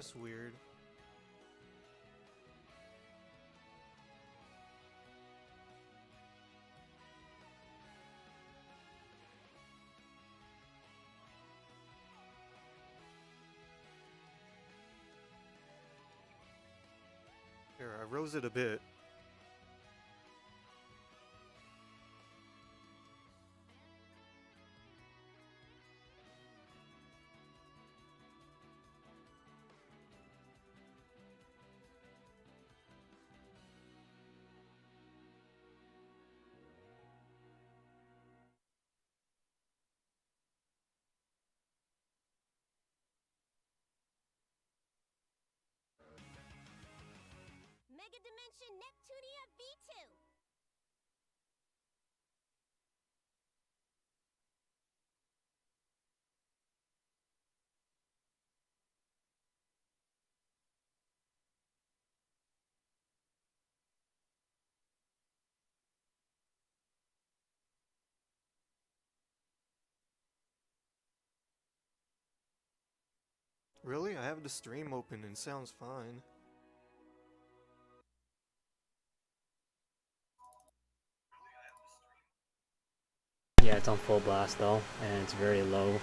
That's weird. Here, I rose it a bit. Megadimension Neptunia VII. Really? I have the stream open and it sounds fine. Yeah, it's on full blast though, and it's very low.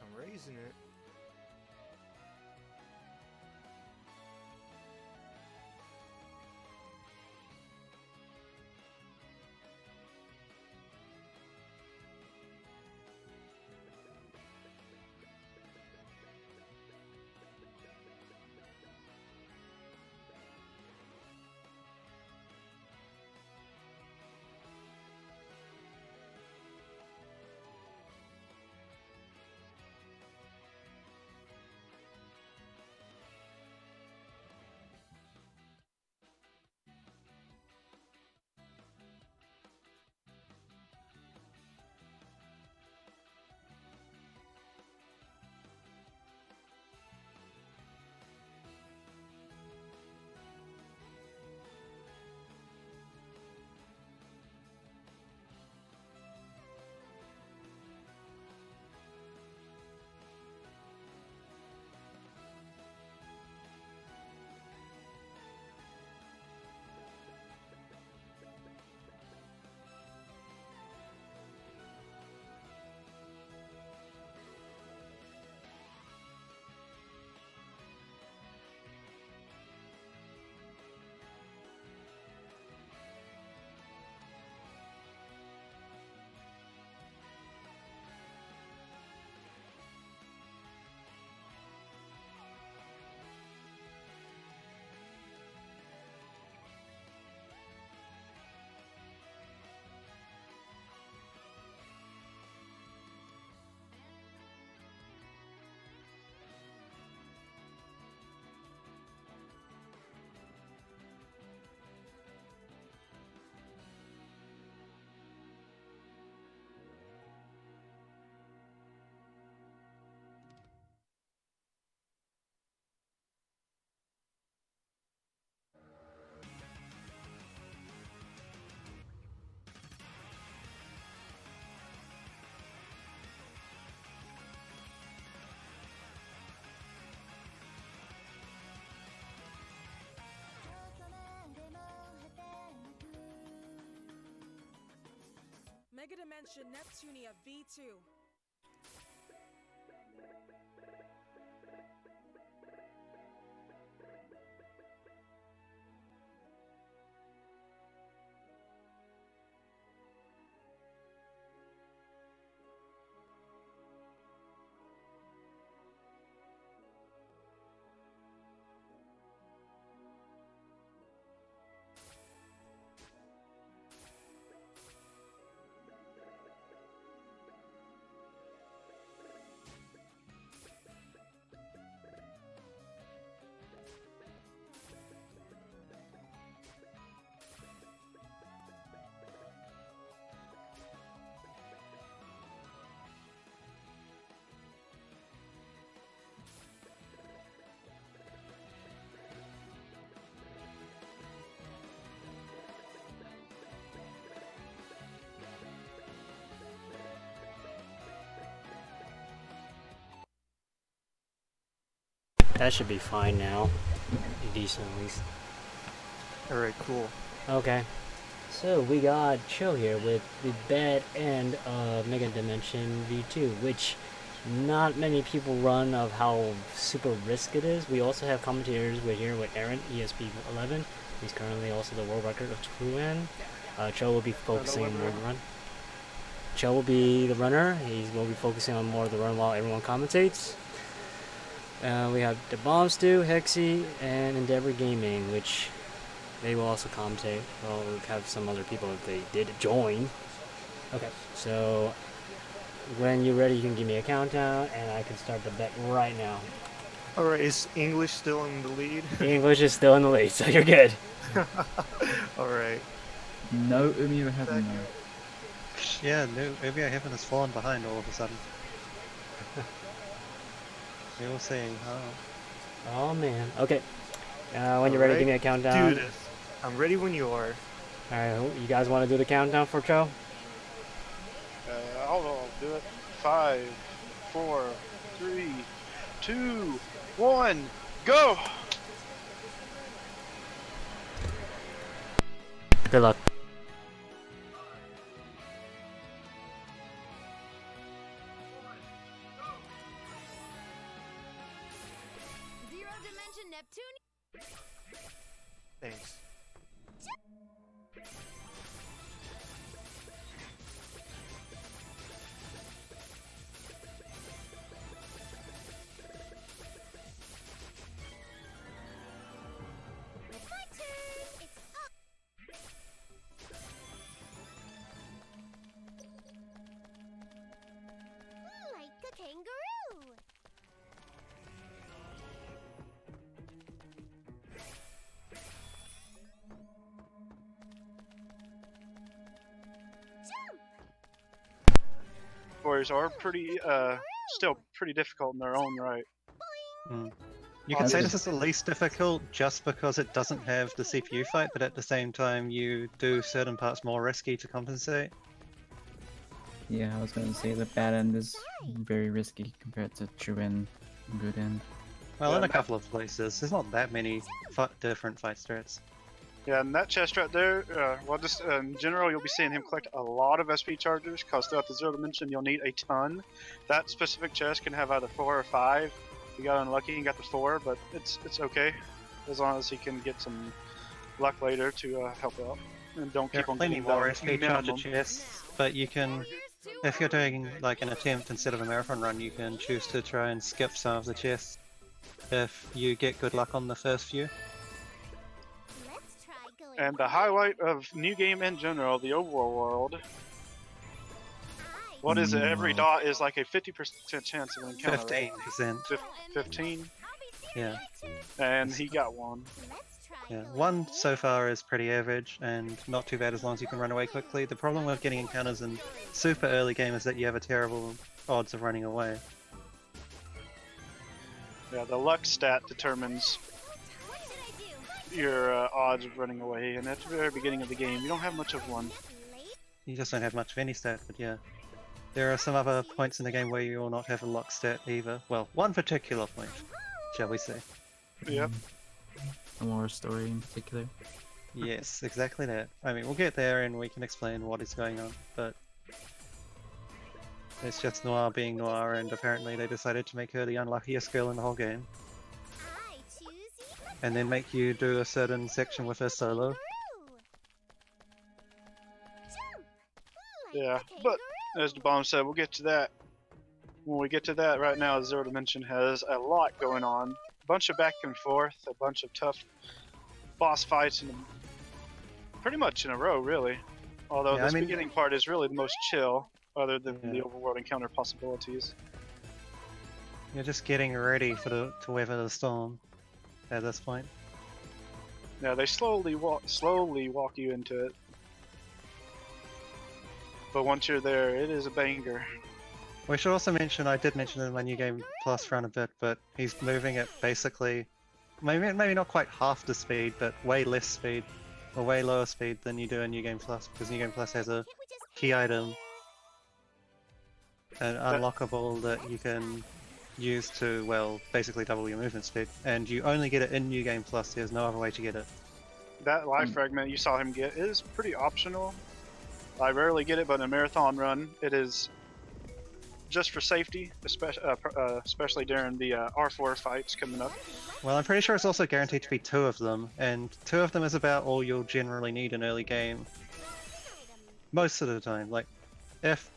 I'm raising it. Megadimension Neptunia V2. That should be fine now. Decent at least. Alright, cool. Okay. So we got Cho here with the bad end of Megadimension V2, which not many people run of how super risk it is. We also have commentators with Aaron, ESP11. He's currently also the world record of 2N. Cho will be focusing on more the run. Cho will be the runner. He will be focusing on more of the run while everyone commentates. We have the Bomb Stew, Hexy, and Endeavor Gaming, which they will also commentate. Well, we'll have some other people if they did join. Okay, so when you're ready, you can give me a countdown, and I can start the bet right now. Alright, is English still in the lead? English is still in the lead, so you're good. Alright. No Umio Heaven though. Yeah, no, Umio Heaven has fallen behind all of a sudden. We will see. Oh man. Okay. When you're ready, give me a countdown. Do this. I'm ready when you are. Alright, you guys want to do the countdown for Cho? I'll do it. 5, 4, 3, 2, 1, go! Good luck. Zero Dimension Neptunia. Thanks. My turn. It's up. Like a kangaroo. Jump. Warriors are pretty, still pretty difficult in their own right. You can say this is the least difficult just because it doesn't have the CPU fight, but at the same time you do certain parts more risky to compensate. Yeah, I was gonna say the bad end is very risky compared to true end, good end. Well, Yeah, in a couple of places. There's not that many different fight strats. Yeah, and that chest right there, well, just in general, you'll be seeing him collect a lot of SP chargers, because throughout the Zero Dimension, you'll need a ton. That specific chest can have either 4 or 5. You got unlucky and got the 4, but it's okay, as long as he can get some luck later to help out. And don't There keep are on plenty getting more that SP charger minimum. chests, but you can, if you're doing like an attempt instead of a marathon run, you can choose to try and skip some of the chests if you get good luck on the first few. Let's try going. And the highlight of New Game in general, the overworld, what is it? Every dot is like a 50% chance of an encounter. 15%. 15, Yeah. and he got one. Let's try Yeah, going. one so far is pretty average and not too bad as long as you can run away quickly. The problem with getting encounters in super early game is that you have a terrible odds of running away. Yeah, the luck stat determines What should I do? your odds of running away, and at the very beginning of the game, you don't have much of one. Late? You just don't have much of any stat, but yeah. There are some other points in the game where you will not have a luck stat either. Well, one particular point, shall we say. Yep. A more story in particular. Yes, exactly that. I mean, we'll get there and we can explain what is going on, but it's just Noir being Noir, and apparently they decided to make her the unluckiest girl in the whole game, I choose you. and then make you do a certain section with her solo. Jump. Yeah, but as the bomb said, we'll get to that. When we get to that, right now, Zero Dimension has a lot going on. A bunch of back and forth, a bunch of tough boss fights, and pretty much in a row, really. Although Yeah, this I mean- beginning part is really the most chill, other than the Yeah. overworld encounter possibilities. You're just getting ready for to weather the storm at this point. Yeah, they slowly walk you into it. But once you're there, it is a banger. We should also mention, I did mention in my New Game Plus run a bit, but he's moving at basically, maybe not quite half the speed, but way less speed, or way lower speed than you do in New Game Plus, because New Game Plus has a Can't we just key item, an unlockable that you can use to, well, basically double your movement speed. And you only get it in New Game Plus, there's no other way to get it. That life fragment you saw him get is pretty optional. I rarely get it, but in a marathon run, it is just for safety, especially during the R4 fights coming up. Well, I'm pretty sure it's also guaranteed to be 2 of them, and 2 of them is about all you'll generally need in early game. Most of the time. Like, if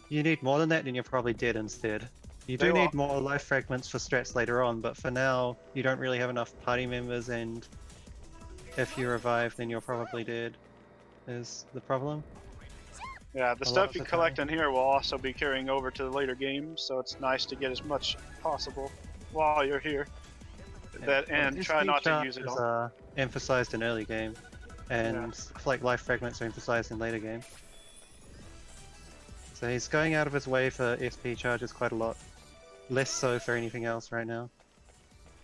you need more than that, then you're probably dead instead. You do need more life fragments for strats later on, but for now, you don't really have enough party members, and if you revive, then you're probably dead, is the problem. Yeah, the stuff you collect in here will also be carrying over to the later games, so it's nice to get as much possible while you're here. And try not to use it all. Emphasized in early game, and stuff like life fragments are emphasized in later game. So he's going out of his way for SP charges quite a lot. Less so for anything else right now.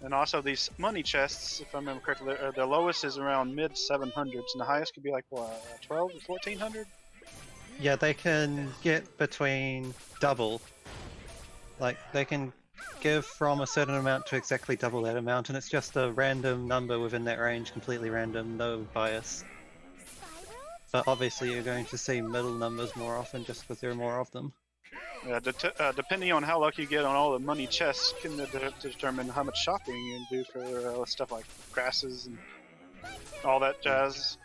And also these money chests, if I remember correctly, the lowest is around mid 700s, and the highest could be like what, 12 or 1400? Yeah, they can get between double. Like, they can give from a certain amount to exactly double that amount, and it's just a random number within that range, completely random, no bias. But obviously you're going to see middle numbers more often just because there are more of them. Yeah, depending on how lucky you get on all the money chests can determine how much shopping you can do for stuff like grasses and all that jazz.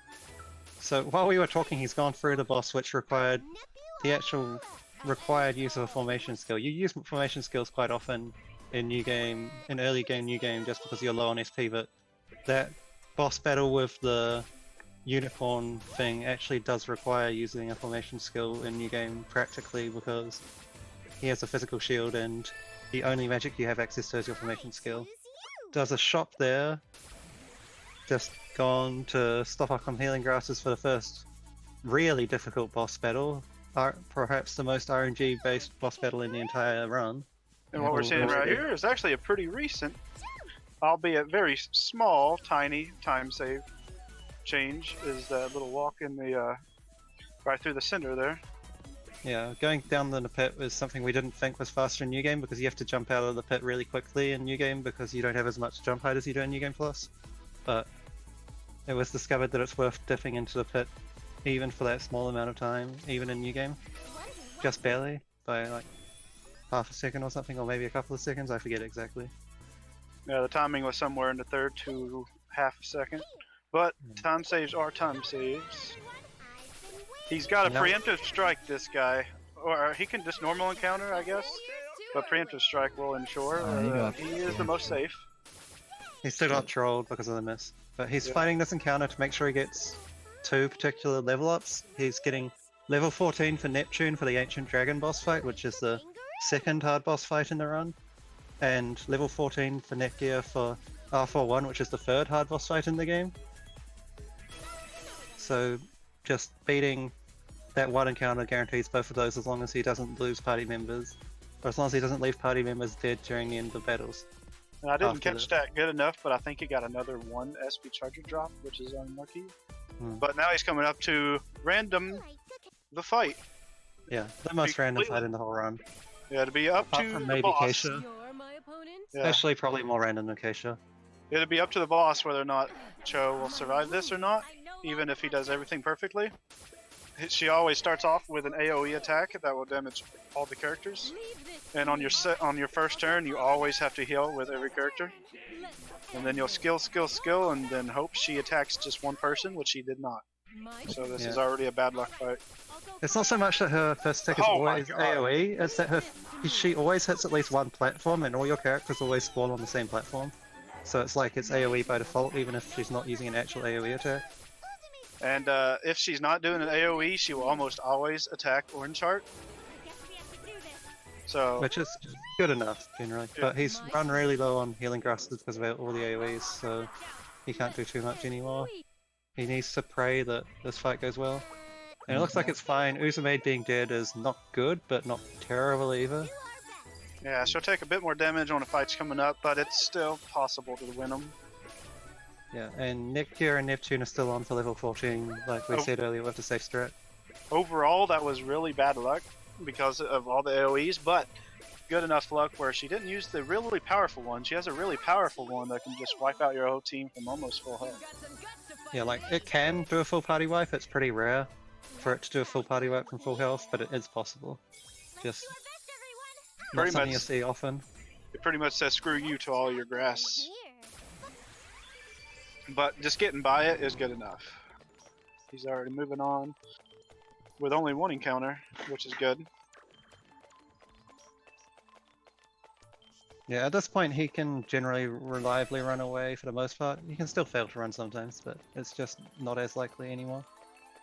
So while we were talking, he's gone through the boss, which required the actual required use of a formation skill. You use formation skills quite often in new game, in early game, new game, just because you're low on SP, but that boss battle with the unicorn thing actually does require using a formation skill in new game practically, because he has a physical shield and the only magic you have access to is your formation skill. Does a shop there, just gone to stock up on healing grasses for the first really difficult boss battle, perhaps the most RNG based boss battle in the entire run. And what we're seeing right here is actually a pretty recent, albeit very small, tiny time save change, is that little walk in the right through the center there. Yeah, going down the pit was something we didn't think was faster in New Game, because you have to jump out of the pit really quickly in New Game because you don't have as much jump height as you do in New Game Plus. But it was discovered that it's worth dipping into the pit even for that small amount of time, even in New Game. Just barely, by like half a second or something, or maybe a couple of seconds, I forget exactly. Yeah, the timing was somewhere in the third to half a second. But time saves are time saves. He's got a preemptive strike, this guy. Or he can just normal encounter, I guess. But preemptive strike will ensure he is the most safe. He still got trolled because of the miss. But he's fighting this encounter to make sure he gets 2 particular level ups. He's getting level 14 for Neptune for the Ancient Dragon boss fight, which is the second hard boss fight in the run. And level 14 for Netgear for R41, which is the third hard boss fight in the game. So just beating that one encounter guarantees both of those as long as he doesn't lose party members. Or as long as he doesn't leave party members dead during the end of battles. And I didn't catch that good enough, but I think he got another 1 SP charger drop, which is unlucky. But now he's coming up to random the fight. Yeah, the most random fight in the whole run. Yeah, to be up Apart to from the maybe boss. Keisha. Especially probably more random than Keisha. It'll be up to the boss whether or not Cho will survive this or not, even if he does everything perfectly. She always starts off with an AoE attack that will damage all the characters. And on your first turn, you always have to heal with every character. And then you'll skill, and then hope she attacks just one person, which she did not. So this is already a bad luck fight. It's not so much that her first attack is always AoE, it's that she always hits at least one platform, and all your characters always spawn on the same platform. So it's like it's AoE by default, even if she's not using an actual AoE attack. And if she's not doing an AoE, she will almost always attack Orange Heart. So, which is good enough, generally. Yeah. But he's run really low on healing grasses because of all the AoEs, so he can't do too much anymore. He needs to pray that this fight goes well. And it looks like it's fine. Uzumade being dead is not good, but not terrible either. Yeah, she'll take a bit more damage on the fights coming up, but it's still possible to win them. Yeah, and Netgear and Neptune are still on for level 14, like we said earlier with the safe strat. Overall, that was really bad luck because of all the AoEs, but good enough luck where she didn't use the really powerful one. She has a really powerful one that can just wipe out your whole team from almost full health. Yeah, like it can do a full party wipe. It's pretty rare for it to do a full party wipe from full health, but it is possible. Just not Pretty something you much- see often. It pretty much says screw you to all your grass. But just getting by it is good enough. He's already moving on with only one encounter, which is good. Yeah, at this point he can generally reliably run away for the most part. He can still fail to run sometimes, but it's just not as likely anymore.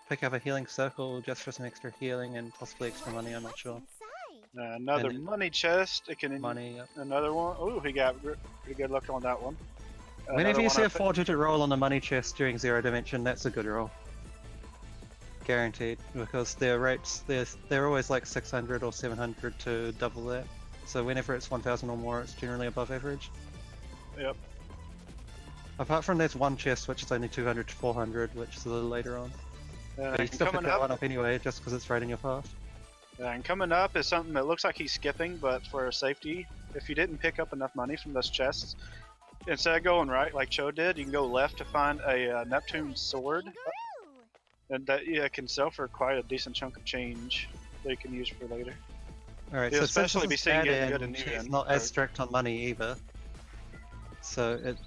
Pick up a healing circle just for some extra healing and possibly extra money, I'm not sure. Another And- money chest. It can Money, yep. Another one. Oh, he got pretty good luck on that one. Whenever Another you one see a up- 4-digit roll on the money chest during Zero Dimension, that's a good roll. Guaranteed, because their rates, they're always like 600 or 700 to double that. So whenever it's 1000 or more, it's generally above average. Yep. Apart from there's one chest which is only 200 to 400, which is a little later on. But you still pick coming that up, one up anyway, just because it's right in your path. and coming up is something that looks like he's skipping, but for safety, if you didn't pick up enough money from those chests, instead of going right like Cho did, you can go left to find a Neptune sword, and that can sell for quite a decent chunk of change that you can use for later. Alright, You'll so since especially this be is seeing bad it good end, in new it's end, not as or- strict on money either. So it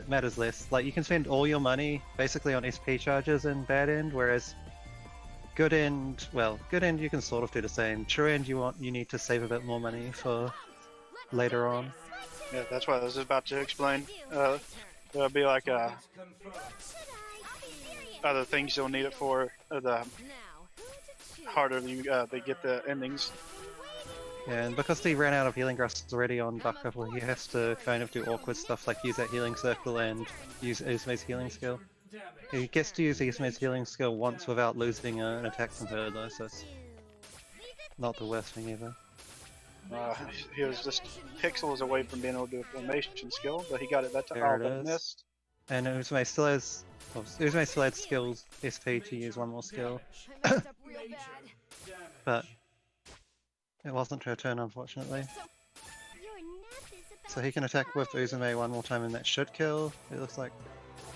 matters less. Like you can spend all your money basically on SP charges in bad end, whereas good end, well, good end you can sort of do the same. True end you need to save a bit more money for later on. Yeah, that's what I was about to explain. There'll be like other things you'll need it for. The harder they get the endings. Yeah, and because he ran out of healing grass already on Buck Couple, he has to kind of do awkward stuff like use that healing circle and use Uzume's healing skill. He gets to use Uzume's healing skill once without losing an attack from her though, so it's not the worst thing ever. He was just pixels away from being able to do a formation skill, but he got it that time. There Oh, it but is. missed. And Uzume still has, well, Uzume still had skills SP to use one more skill, but it wasn't her turn unfortunately. So he can attack with Uzume one more time and that should kill. It looks like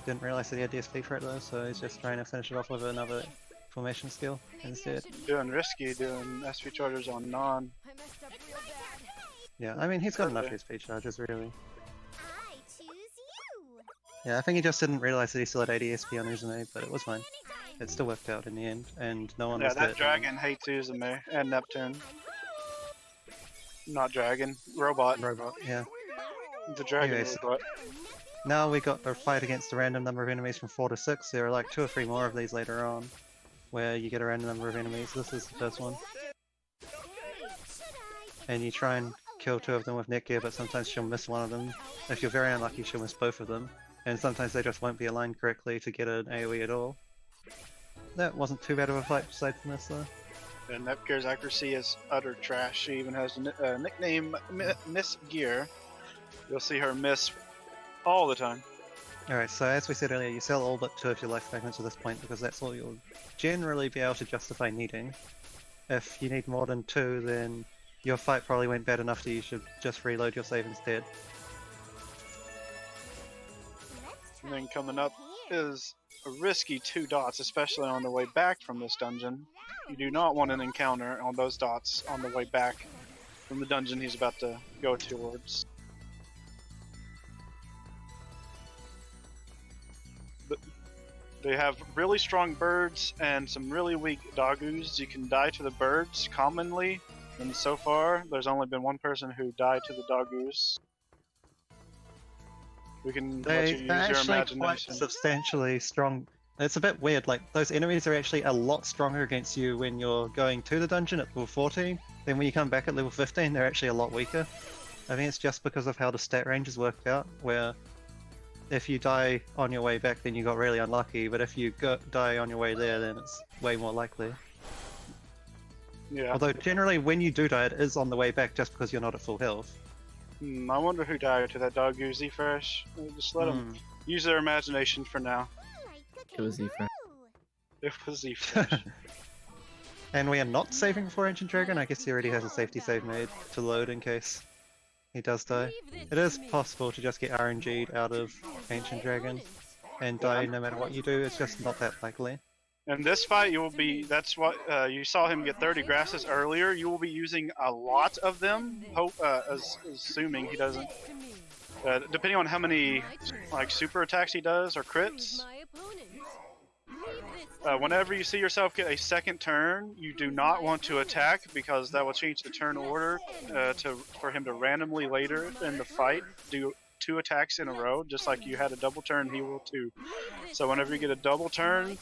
didn't realize that he had DSP for it though, so he's just trying to finish it off with another formation skill instead. Doing risky, doing SP chargers on non. Yeah, I mean he's got enough Okay. SP charges really. I choose you. Yeah, I think he just didn't realize that he still had 80 SP on Uzume, but it was fine. It still worked out in the end, and no one Yeah, was that hit. dragon hates Uzume and Neptune. Not dragon, robot. Robot, yeah. The dragon Anyways. robot. Now we got a fight against a random number of enemies from 4 to 6. There are like 2 or 3 more of these later on, where you get a random number of enemies. This is the first one. And you try and kill 2 of them with netgear, but sometimes she'll miss one of them. If you're very unlucky, she'll miss both of them. And sometimes they just won't be aligned correctly to get an AoE at all. That wasn't too bad of a fight aside from this though. And Nepgear's accuracy is utter trash. She even has a nickname, Miss Gear. You'll see her miss all the time. Alright, so as we said earlier, you sell all but 2 of your life fragments at this point because that's all you'll generally be able to justify needing. If you need more than 2, then your fight probably went bad enough that you should just reload your save instead. And then coming up is a risky 2 dots, especially on the way back from this dungeon. You do not want an encounter on those dots on the way back from the dungeon he's about to go towards. They have really strong birds and some really weak doggoos. You can die to the birds commonly, and so far there's only been one person who died to the doggoos. We can let you use They're your actually quite imagination. substantially strong. It's a bit weird, like those enemies are actually a lot stronger against you when you're going to the dungeon at level 14, then when you come back at level 15 they're actually a lot weaker. I think it's just because of how the stat ranges worked out, where if you die on your way back then you got really unlucky, but if you die on your way there then it's way more likely. Yeah. Although generally when you do die it is on the way back just because you're not at full health. I wonder who died to that dog Z-Fresh. Just let them use their imagination for now. It was Zephyr. It was Z-Fresh. And we are not saving for Ancient Dragon. I guess he already has a safety save made to load in case he does die. It is possible to just get RNG'd out of Ancient Dragon and die no matter what you do. It's just not that likely. In this fight, you will be. That's what you saw him get 30 grasses earlier. You will be using a lot of them. Assuming he doesn't. Depending on how many like super attacks he does or crits. Whenever you see yourself get a second turn, you do not want to attack because that will change the turn order for him to randomly later in the fight do 2 attacks in a row, just like you had a double turn, he will too. So whenever you get a double turn,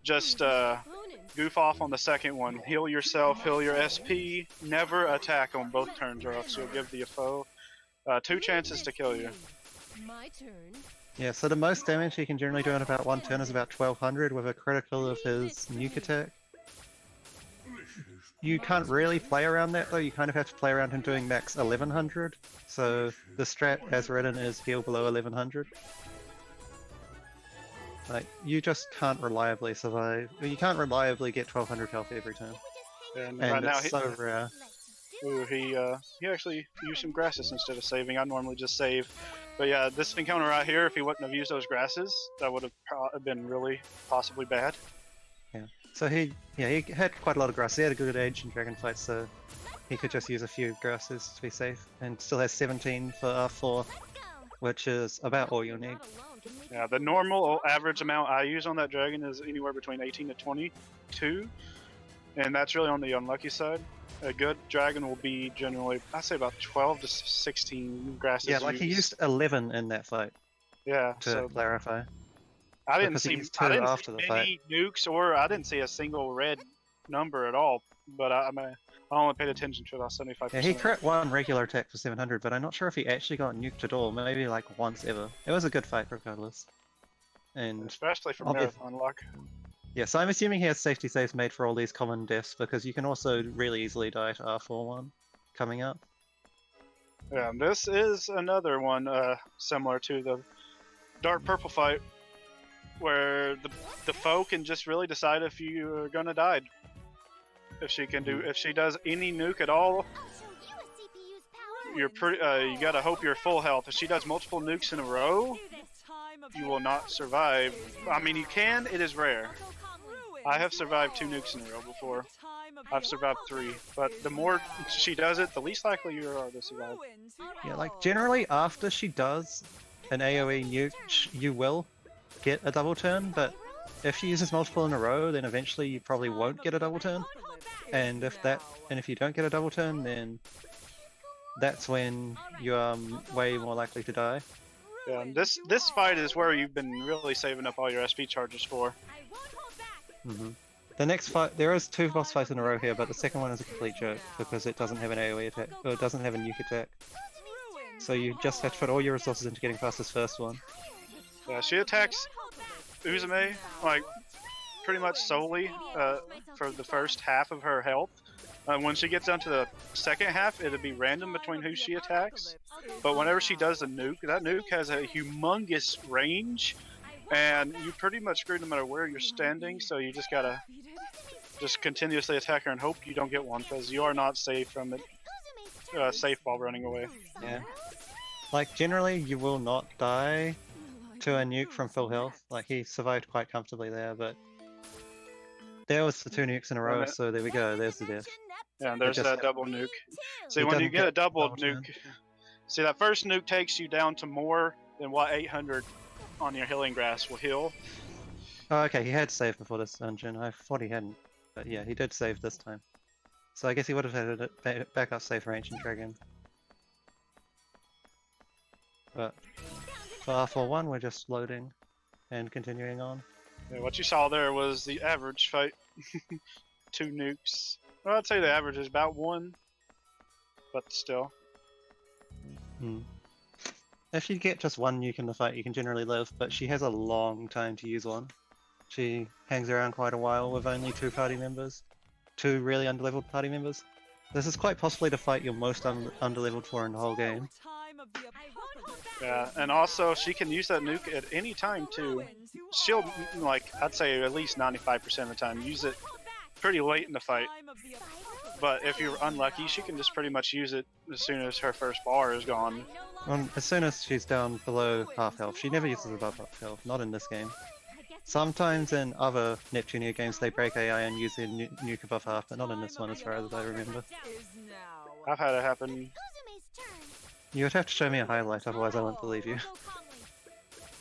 just goof off on the second one. Heal yourself, heal your SP, never attack on both turns or else you'll give the foe 2 chances to kill you. My turn. Yeah, so the most damage he can generally do in about one turn is about 1200 with a critical of his nuke attack. You can't really play around that though, you kind of have to play around him doing max 1100. So the strat as written is heal below 1100. Like, you just can't reliably survive. You can't reliably get 1200 health every turn. And And right now it's so rare. Ooh, he actually used some grasses instead of saving. I normally just save. But yeah, this encounter right here, if he wouldn't have used those grasses, that would have been really possibly bad. Yeah. So he had quite a lot of grasses. He had a good Ancient Dragon fight, so he could just use a few grasses to be safe. And still has 17 for R4, which is about all you'll need. Yeah, the normal average amount I use on that dragon is anywhere between 18 to 22, and that's really on the unlucky side. A good dragon will be generally, I'd say about 12 to 16 grasses. Yeah, like he used 11 in that fight, Yeah, to so clarify. I didn't because he see used 2 I didn't after see the many nukes, or I didn't see a single red number at all. But I only paid attention to about 75%. Yeah, he crit 1 regular attack for 700, but I'm not sure if he actually got nuked at all. Maybe like once ever. It was a good fight regardless. And Especially for obvious- marathon luck. yeah, so I'm assuming he has safety saves made for all these common deaths because you can also really easily die to R41 coming up. Yeah, this is another one similar to the dark purple fight, where the foe can just really decide if you're gonna die. If she does any nuke at all, you're pretty. You gotta hope you're full health. If she does multiple nukes in a row, you will not survive. I mean, you can. It is rare. I have survived 2 nukes in a row before. I've survived 3, but the more she does it, the least likely you are to survive. Yeah, like generally after she does an AoE nuke, you will get a double turn, but if she uses multiple in a row, then eventually you probably won't get a double turn. And if you don't get a double turn, then that's when you are way more likely to die. Yeah, and this fight is where you've been really saving up all your SP charges for. The next fight, there is 2 boss fights in a row here, but the second one is a complete joke because it doesn't have an AoE attack, or it doesn't have a nuke attack. So you just have to put all your resources into getting past this first one. Yeah, she attacks Uzume like pretty much solely for the first half of her health. When she gets down to the second half, it'll be random between who she attacks. But whenever she does a nuke, that nuke has a humongous range, and you pretty much screwed no matter where you're standing. So you just gotta continuously attack her and hope you don't get one, because you are not safe from it. Safe while running away. Yeah. Like generally, you will not die to a nuke from full health. Like he survived quite comfortably there, but there was the 2 nukes in a row, so there we go. There's the death. Yeah, there's just that double nuke. See, It when you doesn't get a get double double turn. nuke, see that first nuke takes you down to more than what 800 on your healing grass will heal. Oh, okay, he had saved before this dungeon. I thought he hadn't, but yeah, he did save this time. So I guess he would have had a backup save for Ancient Dragon. But for R41, we're just loading and continuing on. Yeah, what you saw there was the average fight. 2 nukes. Well, I'd say the average is about 1, but still. If you get just 1 nuke in the fight, you can generally live, but she has a long time to use one. She hangs around quite a while with only 2 party members. 2 really underleveled party members. This is quite possibly the fight you're most underleveled for in the whole game. Yeah, and also she can use that nuke at any time too. She'll, like, I'd say at least 95% of the time, use it pretty late in the fight. Time of the apocalypse. But if you're unlucky, she can just pretty much use it as soon as her first bar is gone. As soon as she's down below half health, she never uses above half health. Not in this game. Sometimes in other Neptunia games they break AI and use their nuke above half, but not in this one as far as I remember. Is now. I've had it happen. Kozume's turn. You would have to show me a highlight, otherwise I won't believe you.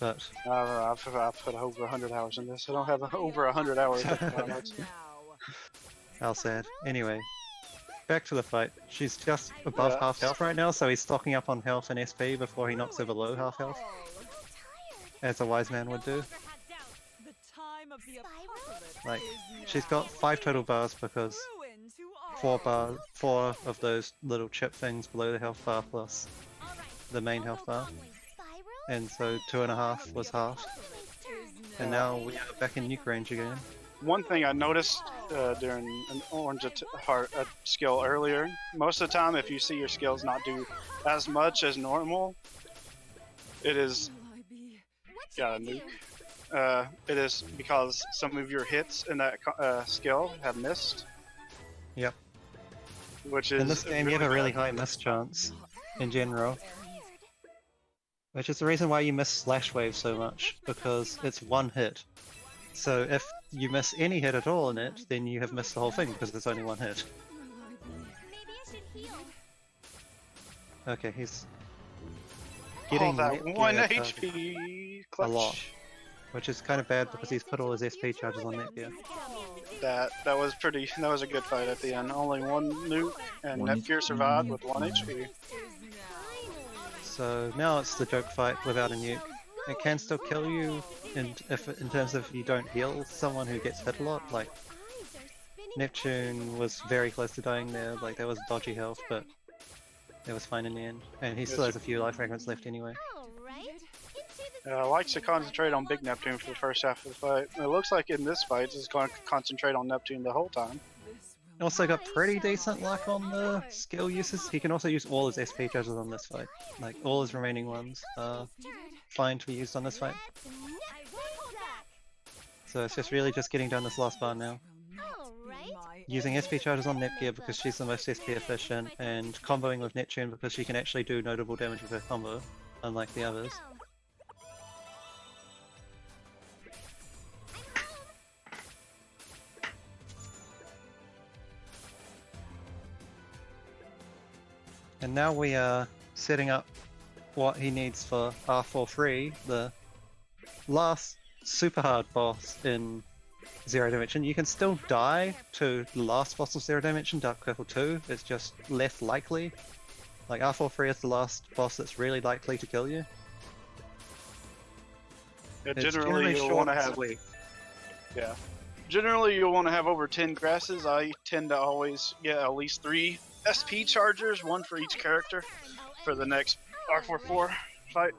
But I've put over 100 hours in this. I don't have over 100 hours. Now. how sad. Anyway, back to the fight. She's just above half health right now, so he's stocking up on health and SP before he knocks her below half health, as a wise man would do. The time of the apocalypse Like, is she's now. got 5 total bars because Ruin to all. 4 of those little chip things below the health bar plus the main health bar, and so 2.5 was half. And now we are back in nuke range again. One thing I noticed during an orange heart skill earlier, most of the time if you see your skills not do as much as normal, it is got a nuke. It is because some of your hits in that skill have missed. Yep. Which is In this game, you have a really high miss chance in general, which is the reason why you miss Slash Wave so much, because it's one hit. So if you miss any hit at all in it, then you have missed the whole thing because it's only one hit. Maybe I should heal. Okay, he's all getting that Netgear 1 target HP clutch. a lot, which is kind of bad because he's put all his SP charges on Netgear. That was pretty. That was a good fight at the end. Only one nuke, and One Nepgear HP. survived with 1 HP. So now it's the joke fight without a nuke. It can still kill you in terms of you don't heal someone who gets hit a lot. Like Neptune was very close to dying there. Like that was dodgy health, but it was fine in the end. And he still has a few life fragments left anyway. I likes to concentrate on Big Neptune for the first half of the fight. It looks like in this fight, it's going to concentrate on Neptune the whole time. Also got pretty decent luck on the skill uses. He can also use all his SP charges on this fight. Like all his remaining ones are fine to be used on this fight. So it's just really just getting down this last bar now. Using SP charges on Netgear because she's the most SP efficient, and comboing with Neptune because she can actually do notable damage with her combo, unlike the others. And now we are setting up what he needs for R43, the last super hard boss in Zero Dimension. You can still die to the last boss of Zero Dimension, Dark Purple 2, it's just less likely. Like R43 is the last boss that's really likely to kill you. Yeah, It's generally, you'll short want to and have. sweet. Yeah. Generally, you'll want to have over 10 grasses. I tend to always get at least 3 SP chargers, 1 for each character, for the next R44 fight.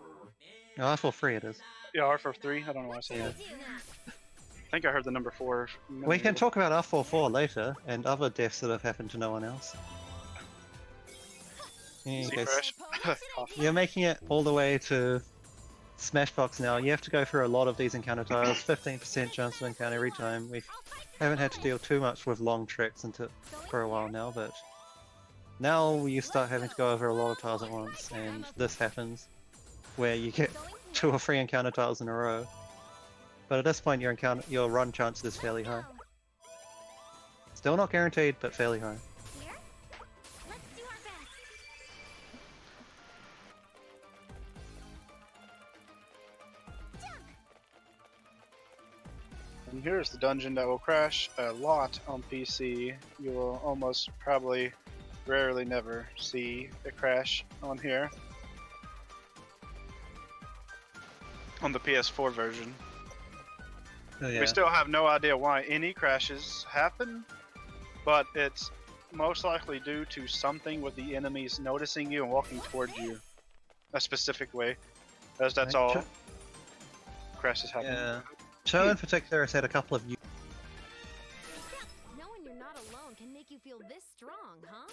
No, R43 it is. Yeah, R43. I don't know why I said that. I think I heard the number 4. We can talk about R44 later, and other deaths that have happened to no one else. See Anyways, fresh. Cough. you're making it all the way to Smashbox now. You have to go through a lot of these encounter tiles, 15% chance to encounter every time. We haven't had to deal too much with long treks for a while now, but now you start having to go over a lot of tiles at once, and this happens where you get 2 or 3 encounter tiles in a row. But at this point your run chance is fairly high. Still not guaranteed, but fairly high. And here's the dungeon that will crash a lot on PC. You will almost probably, rarely, never see it crash on here. On the PS4 version. Oh, yeah. We still have no idea why any crashes happen, but it's most likely due to something with the enemies noticing you and walking towards you a specific way, as that's Right. all crashes happen. Yeah. Cho in particular has had a couple of Knowing you're not alone can make you feel this strong, huh?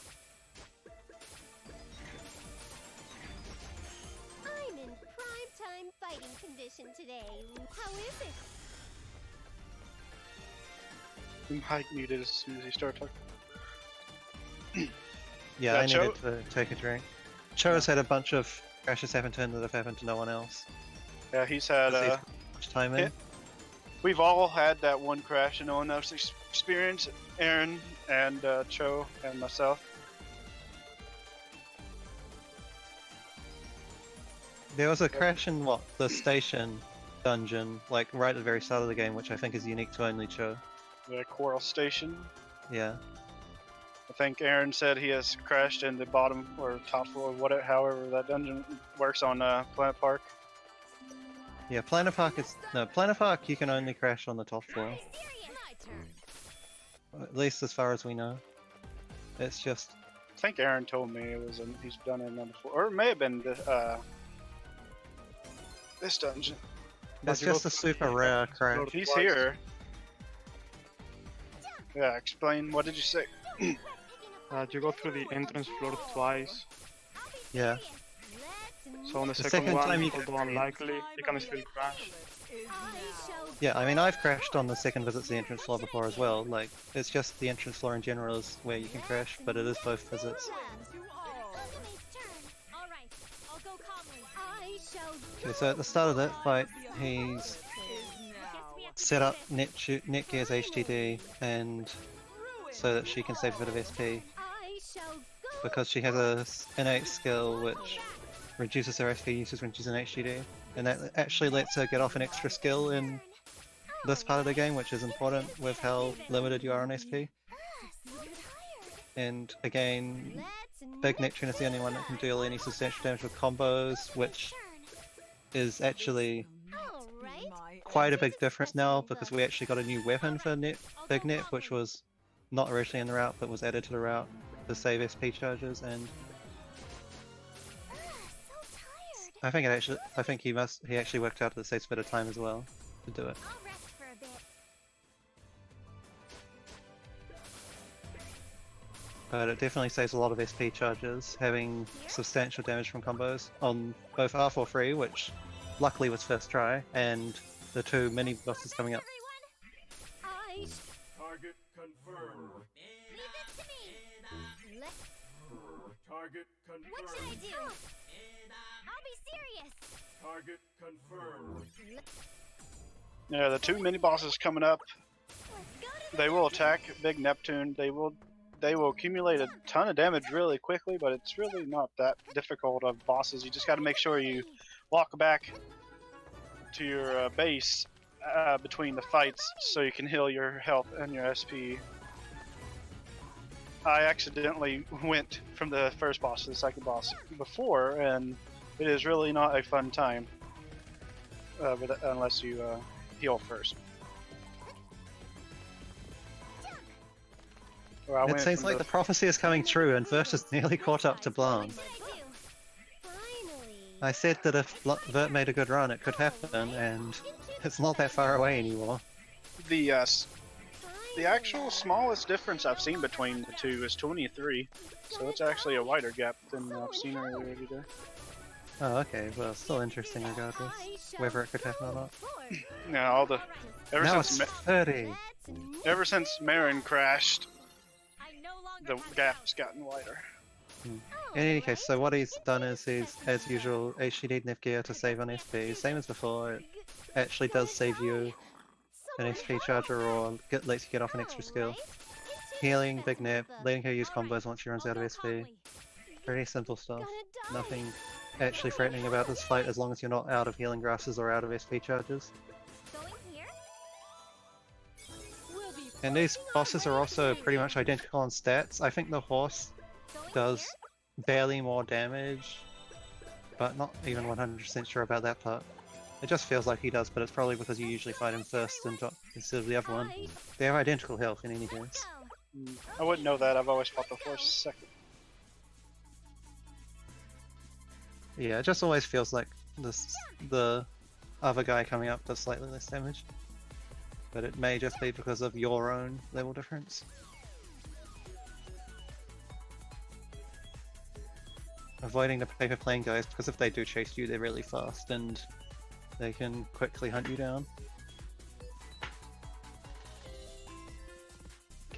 I'm in prime-time fighting condition today. How is it? Mike muted as soon as he started talking. Yeah, Yeah, I Cho- needed to take a drink. Cho's had a bunch of crashes happen to him that have happened to no one else. Yeah, he's had. Because he's put much time in. hit- We've all had that one crash and no one else experienced. Aaron and Cho and myself. There was a crash in what? The station dungeon, like right at the very start of the game, which I think is unique to only Cho. The Coral Station. Yeah. I think Aaron said he has crashed in the bottom or top floor, whatever, however that dungeon works on Planet Park. Yeah, Planet Park is Planet Park you can only crash on the top floor. My turn. At least as far as we know. It's just I think Aaron told me it was he's done it before, or it may have been this dungeon. it's just a super rare crash. If he's here. Yeah, explain. What did you say? You go through the entrance floor twice. Yeah. So on the, The second second one, time you although unlikely, you can still crash. Yeah, I mean I've crashed on the second visit to the entrance floor before as well. Like it's just the entrance floor in general is where you can crash, but it is both visits. Okay, so at the start of that fight, he's set up Netgear's HDD and so that she can save a bit of SP because she has a innate skill which reduces her SP usage when she's in HDD, and that actually lets her get off an extra skill in this part of the game, which is important with how limited you are on SP. And again, Big Neptune is the only one that can deal any substantial damage with combos, which is actually quite a big difference now because we actually got a new weapon for Big Net, which was not originally in the route but was added to the route to save SP charges, and I think he actually worked out that it saves a bit of time as well to do it. But it definitely saves a lot of SP charges, having substantial damage from combos on both R43, which luckily was first try, and the two mini bosses coming up. Target confirmed. Target confirmed. What should I do? I'll be serious. Target confirmed. Yeah, the two mini bosses coming up. They will attack Big Neptune. They will accumulate a ton of damage really quickly, but it's really not that difficult of bosses. You just got to make sure you walk back to your base between the fights so you can heal your health and your SP. I accidentally went from the first boss to the second boss before, and it is really not a fun time unless you heal first. It seems like the prophecy is coming true, and Vert is nearly caught up to Blanc. I said that if Vert made a good run, it could happen, and it's not that far away anymore. The actual smallest difference I've seen between the two is 23, so it's actually a wider gap than I've seen earlier today. Oh, okay. Well, still interesting regardless, whether it could happen or not. Yeah, ever Now since it's 30. Ever since Marin crashed, the gap's gotten wider. In any case, so what he's done is he's, as usual, HD'd Nepgear to save on SP, same as before. It actually does save you an SP charger or lets you get off an extra skill. Healing Big Nep, letting her use combos once she runs out of SP. Pretty simple stuff. Nothing actually threatening about this fight as long as you're not out of healing grasses or out of SP charges. And these bosses are also pretty much identical in stats. I think the horse does barely more damage, but not even 100% sure about that part. It just feels like he does, but it's probably because you usually fight him first instead of the other one. They have identical health in any case. I wouldn't know that, I've always fought the horse second. Yeah, it just always feels like the other guy coming up does slightly less damage. But it may just be because of your own level difference. Avoiding the paper plane guys, because if they do chase you, they're really fast and they can quickly hunt you down.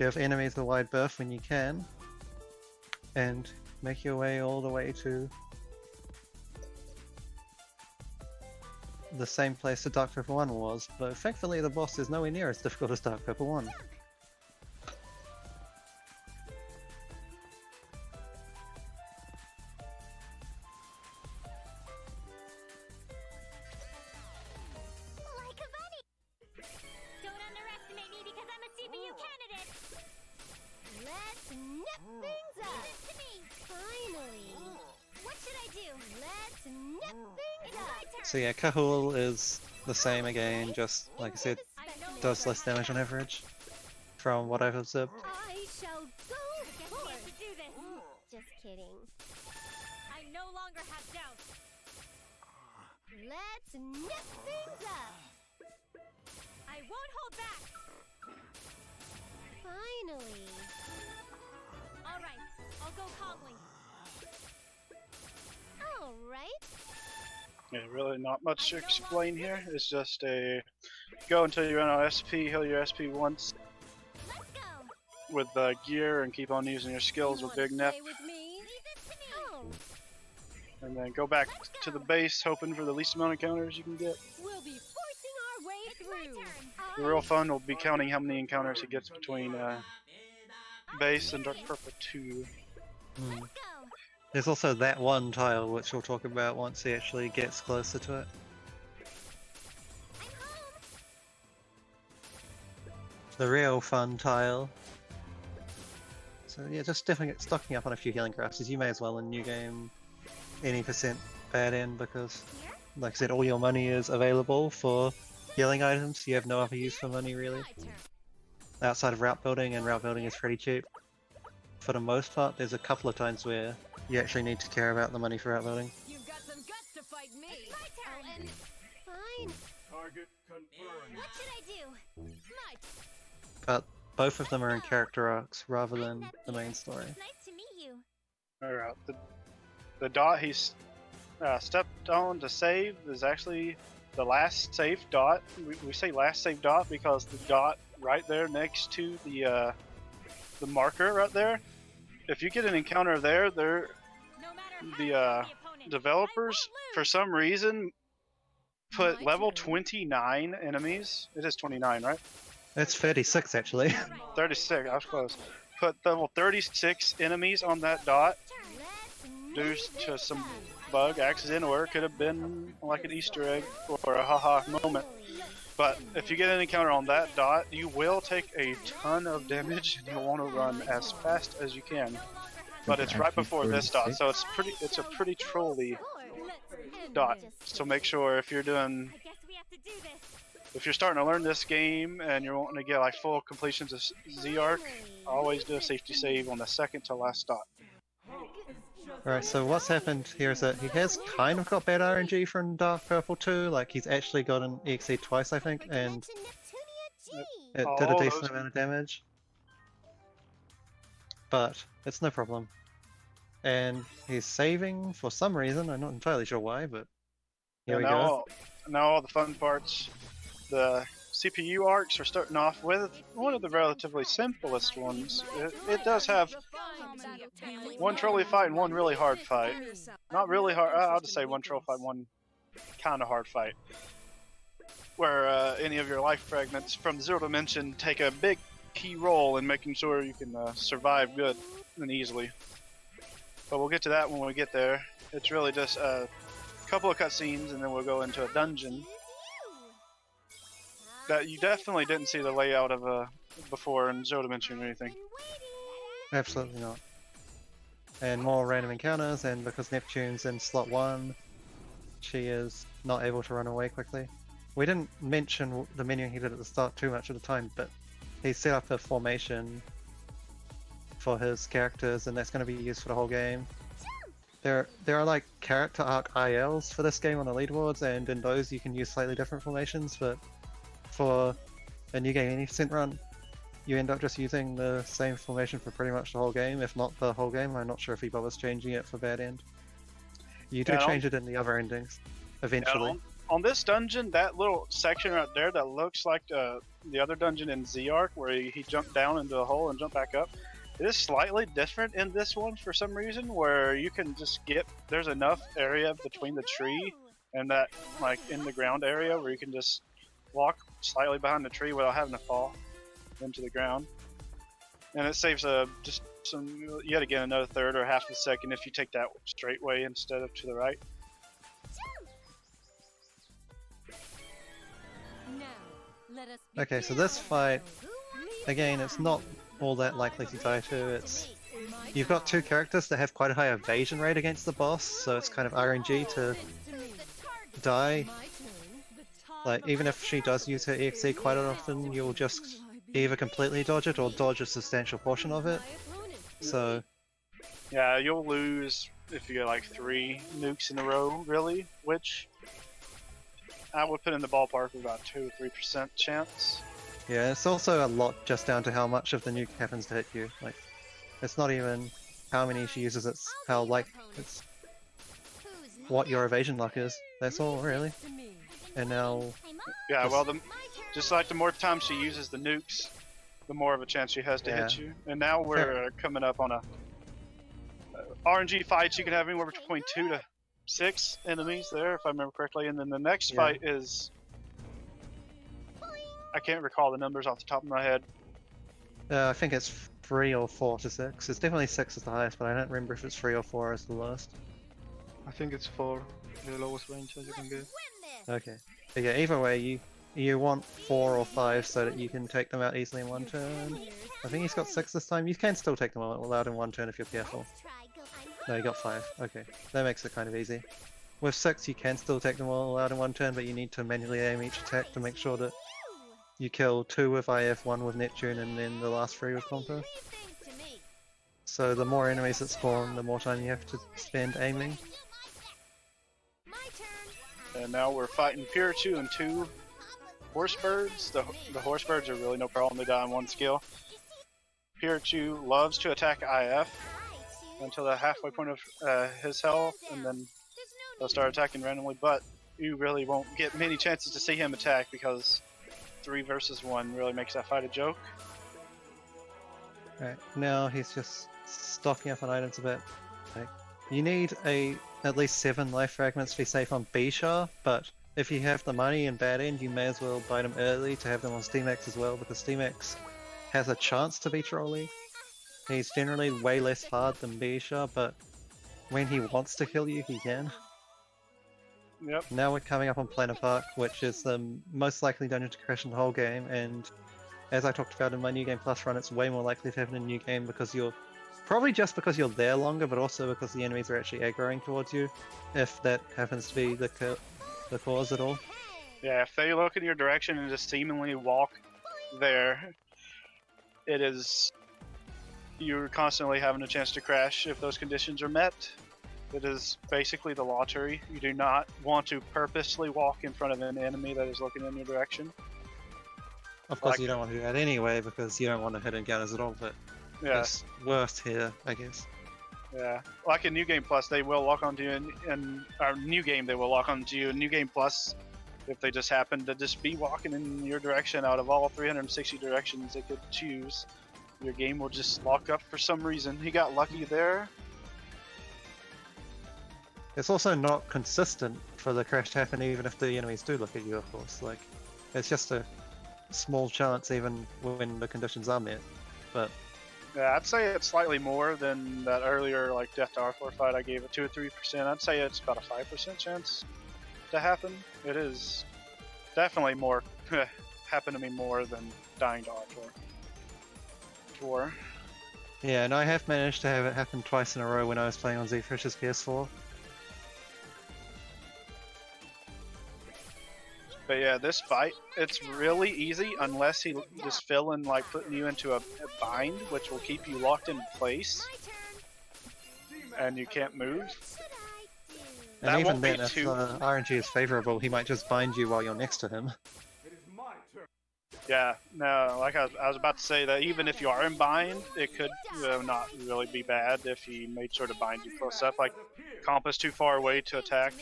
give enemies a wide berth when you can, and make your way all the way to the same place that Dark Purple 1 was, but thankfully the boss is nowhere near as difficult as Dark Purple 1. Like a bunny. Don't underestimate me because I'm a CPU candidate. Let's nip things up. Listen to me. Finally. What should I do? Let's nip things up. So yeah, Kahul is the same again, just like I said, does less damage on average, from what I've observed. I shall go for it. To do this. Just kidding. I no longer have doubts. Let's nip things up. I won't hold back. Finally. All right, I'll go calmly. All right. Yeah, really not much to explain here. It's just a go until you run out of SP, heal your SP once Let's go. with gear, and keep on using your skills with Big Nep, With me? Leave this to me. Oh, and then go back to the base, hoping for the least amount of encounters you can get. We'll be forcing our way it's my through. turn. The real fun will be counting how many encounters he gets between base and Dark Purple 2. Hmm. Let's go. There's also that one tile which we'll talk about once he actually gets closer to it. I'm home. The real fun tile. So yeah, just definitely stocking up on a few healing crafts, as you may as well in new game any percent bad end, because Here? like I said, all your money is available for healing items. You have no other use for money really, My turn. outside of route building, and route building is pretty cheap. For the most part, there's a couple of times where you actually need to care about the money for route building. You've got some guts to fight me. It's my turn. Fine. Target confirmed. What should I do? My But both of them are in character arcs rather than the main story. It's nice to meet you. Alright, the dot he's stepped on to save is actually the last save dot. We say last save dot because the dot right there next to the marker right there. If you get an encounter there, No matter the how good opponent, developers I for won't some reason put My level turn. 29 enemies. It is 29, right? It's 36 actually. 36. I was close. Put level 36 enemies on that dot due Let's to nip some things up. bug accident, or it could have been like an Easter egg or a haha moment. But if you get an encounter on that dot, you will take a ton of damage, and you'll want to run as fast as you can. But it's right before this dot, so it's a pretty trolly dot. So make sure if you're doing, I guess we have to do this. if you're starting to learn this game and you're wanting to get like full completions of Z-Arc, always do a safety save on the second to last dot. Alright, so what's happened here is that he has kind of got bad RNG from Dark Purple 2, like he's actually got an EXE twice I think, and Neptunia G. it did a All decent those- amount of damage. But it's no problem. And he's saving for some reason, I'm not entirely sure why, but here we go. Now all the fun parts. The CPU arcs are starting off with one of the relatively simplest ones. It does have one trolley fight and one really hard fight. Not really hard, I'll just say one troll fight, one kind of hard fight. Where any of your life fragments from Zero Dimension take a big key role in making sure you can survive good and easily. But we'll get to that when we get there. It's really just a couple of cutscenes and then we'll go into a dungeon that you definitely didn't see the layout of before in Zero Dimension or anything. Absolutely not. And more random encounters, and because Neptune's in slot 1, she is not able to run away quickly. We didn't mention the menu he did at the start too much of the time, but he set up a formation for his characters, and that's going to be used for the whole game. There are like character arc ILs for this game on the leaderboards, and in those you can use slightly different formations, but for a new game any percent run, you end up just using the same formation for pretty much the whole game, if not the whole game. I'm not sure if he bothers changing it for Bad End. You do Yeah, change it in the other endings, eventually. Yeah, on this dungeon, that little section right there that looks like the other dungeon in Z-Arc where he jumped down into a hole and jumped back up, it is slightly different in this one for some reason, where you can just get, there's enough area between the tree and that like in the ground area where you can just walk slightly behind the tree without having to fall into the ground. And it saves just some, yet again, another third or half a second if you take that straight way instead of to the right. Now, let us Okay, so this fight, again, it's not all that likely to die to. It's you've got two characters that have quite a high evasion rate against the boss, so it's kind of RNG to die. Like, even if she does use her EXE quite often, you'll just either completely dodge it or dodge a substantial portion of it. So, yeah, you'll lose if you get like 3 nukes in a row, really, which I would put in the ballpark of about 2-3% chance. yeah, it's also a lot just down to how much of the nuke happens to hit you. Like, it's not even how many she uses, it's how, like, it's what your evasion luck is. That's all, really. And now... Yeah, well, just like the more times she uses the nukes, the more of a chance she has to hit you. And now we're coming up on a RNG fights. You can have anywhere between 2 to 6 enemies there, if I remember correctly. And then the next fight is... I can't recall the numbers off the top of my head. I think it's 3 or 4 to 6. It's definitely 6 is the highest, but I don't remember if it's 3 or 4 is the lowest. I think it's 4, the lowest range as you can get. Okay. But yeah, either way, you want 4 or 5 so that you can take them out easily in one turn. I think he's got 6 this time. You can still take them out in one turn if you're careful. No, you got 5. Okay, that makes it kind of easy. With 6, you can still take them all out in one turn, but you need to manually aim each attack to make sure that you kill 2 with IF, 1 with Neptune, and then the last 3 with Compo. So the more enemies that spawn, the more time you have to spend aiming. And now we're fighting Pikachu and 2 horse birds. The horse birds are really no problem, they die on 1 skill. Pikachu loves to attack IF until the halfway point of his health, and then they'll start attacking randomly, but you really won't get many chances to see him attack because 3 versus 1 really makes that fight a joke. Right, now he's just stocking up on items a bit. Like, you need at least 7 life fragments to be safe on Bishar, but if you have the money in Bad End, you may as well buy them early to have them on SteamX as well, because SteamX has a chance to beat Rolly. He's generally way less hard than Bishar, but when he wants to kill you, he can. Yep. Now we're coming up on Planet Park, which is the most likely dungeon to crash in the whole game, and as I talked about in my New Game Plus run, it's way more likely to happen in a new game because you're probably just because you're there longer, but also because the enemies are actually aggroing towards you, if that happens to be the cause at all. Yeah, if they look in your direction and just seemingly walk there, you're constantly having a chance to crash if those conditions are met. It is basically the lottery. You do not want to purposely walk in front of an enemy that is looking in your direction. Of course, you don't want to do that anyway because you don't want to hit encounters at all, but Yeah, it's worse here, I guess. yeah. Like in New Game Plus, they will lock onto you. In our New Game, they will lock onto you. In New Game Plus, if they just happen to just be walking in your direction out of all 360 directions they could choose, your game will just lock up for some reason. He got lucky there. It's also not consistent for the crash to happen even if the enemies do look at you, of course. Like, it's just a small chance even when the conditions are met. But Yeah, I'd say it's slightly more than that earlier, like Death to R4 fight. I gave it 2 or 3%. I'd say it's about a 5% chance to happen. It is definitely more happened to me more than dying to R4. yeah, and I have managed to have it happen twice in a row when I was playing on Zfresh's PS4. But yeah, this fight, it's really easy unless he just feeling like putting you into a bind, which will keep you locked in place and you can't move. And That even won't be then, if too- RNG is favorable, he might just bind you while you're next to him. It is my turn. Yeah, no, like I was about to say that even if you are in bind, it could not really be bad if he made sure to bind you close up. Like, Compass too far away to attack,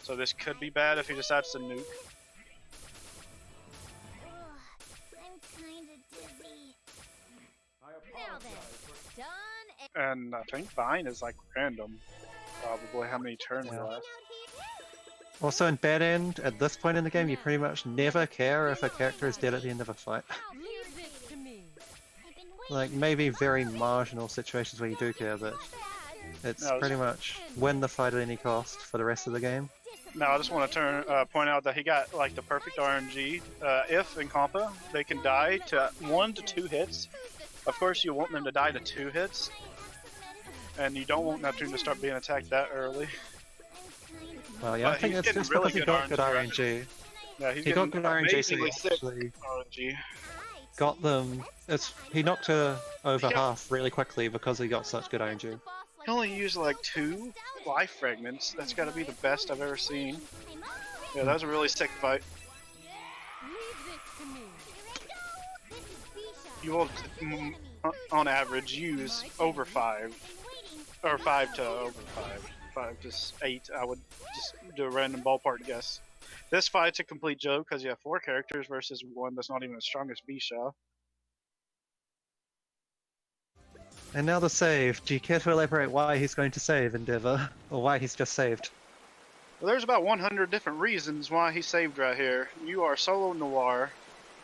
So this could be bad if he decides to nuke. I'm kinda dizzy. I Now then, apologize. done And I think Vine is like random. Probably how many turns Yeah. he out left. here. Also in bad end, at this point in the game, you pretty much never care if a character is dead at the end of a fight. How Leave irritating. this to me. I've been waiting Like, maybe very marginal situations where you do care, but it's No, pretty much win the fight at any cost for the rest of the game. Now I just want to point out that he got like the perfect RNG. If in Compa they can die to 1 to 2 hits, of course you want them to die to 2 hits, and you don't want Neptune to start being attacked that early. Well, yeah, I But think he's it's getting just really because he good got good RNG. RNG. Yeah, he's He got getting good RNG, so he amazingly sick actually RNG. got them. He knocked her over Yeah. half really quickly because he got such good RNG. He only used like 2 life fragments. That's got to be the best I've ever seen. Yeah, that was a really sick fight. Leave this to me. You will, on average, use over 5. Or 5 to over 5. 5 to 8, I would just do a random ballpark guess. This fight's a complete joke because you have 4 characters versus 1 that's not even as strong as Bisha. And now the save. Do you care to elaborate why he's going to save Endeavor? Or why he's just saved? Well, there's about 100 different reasons why he saved right here. You are solo Noir.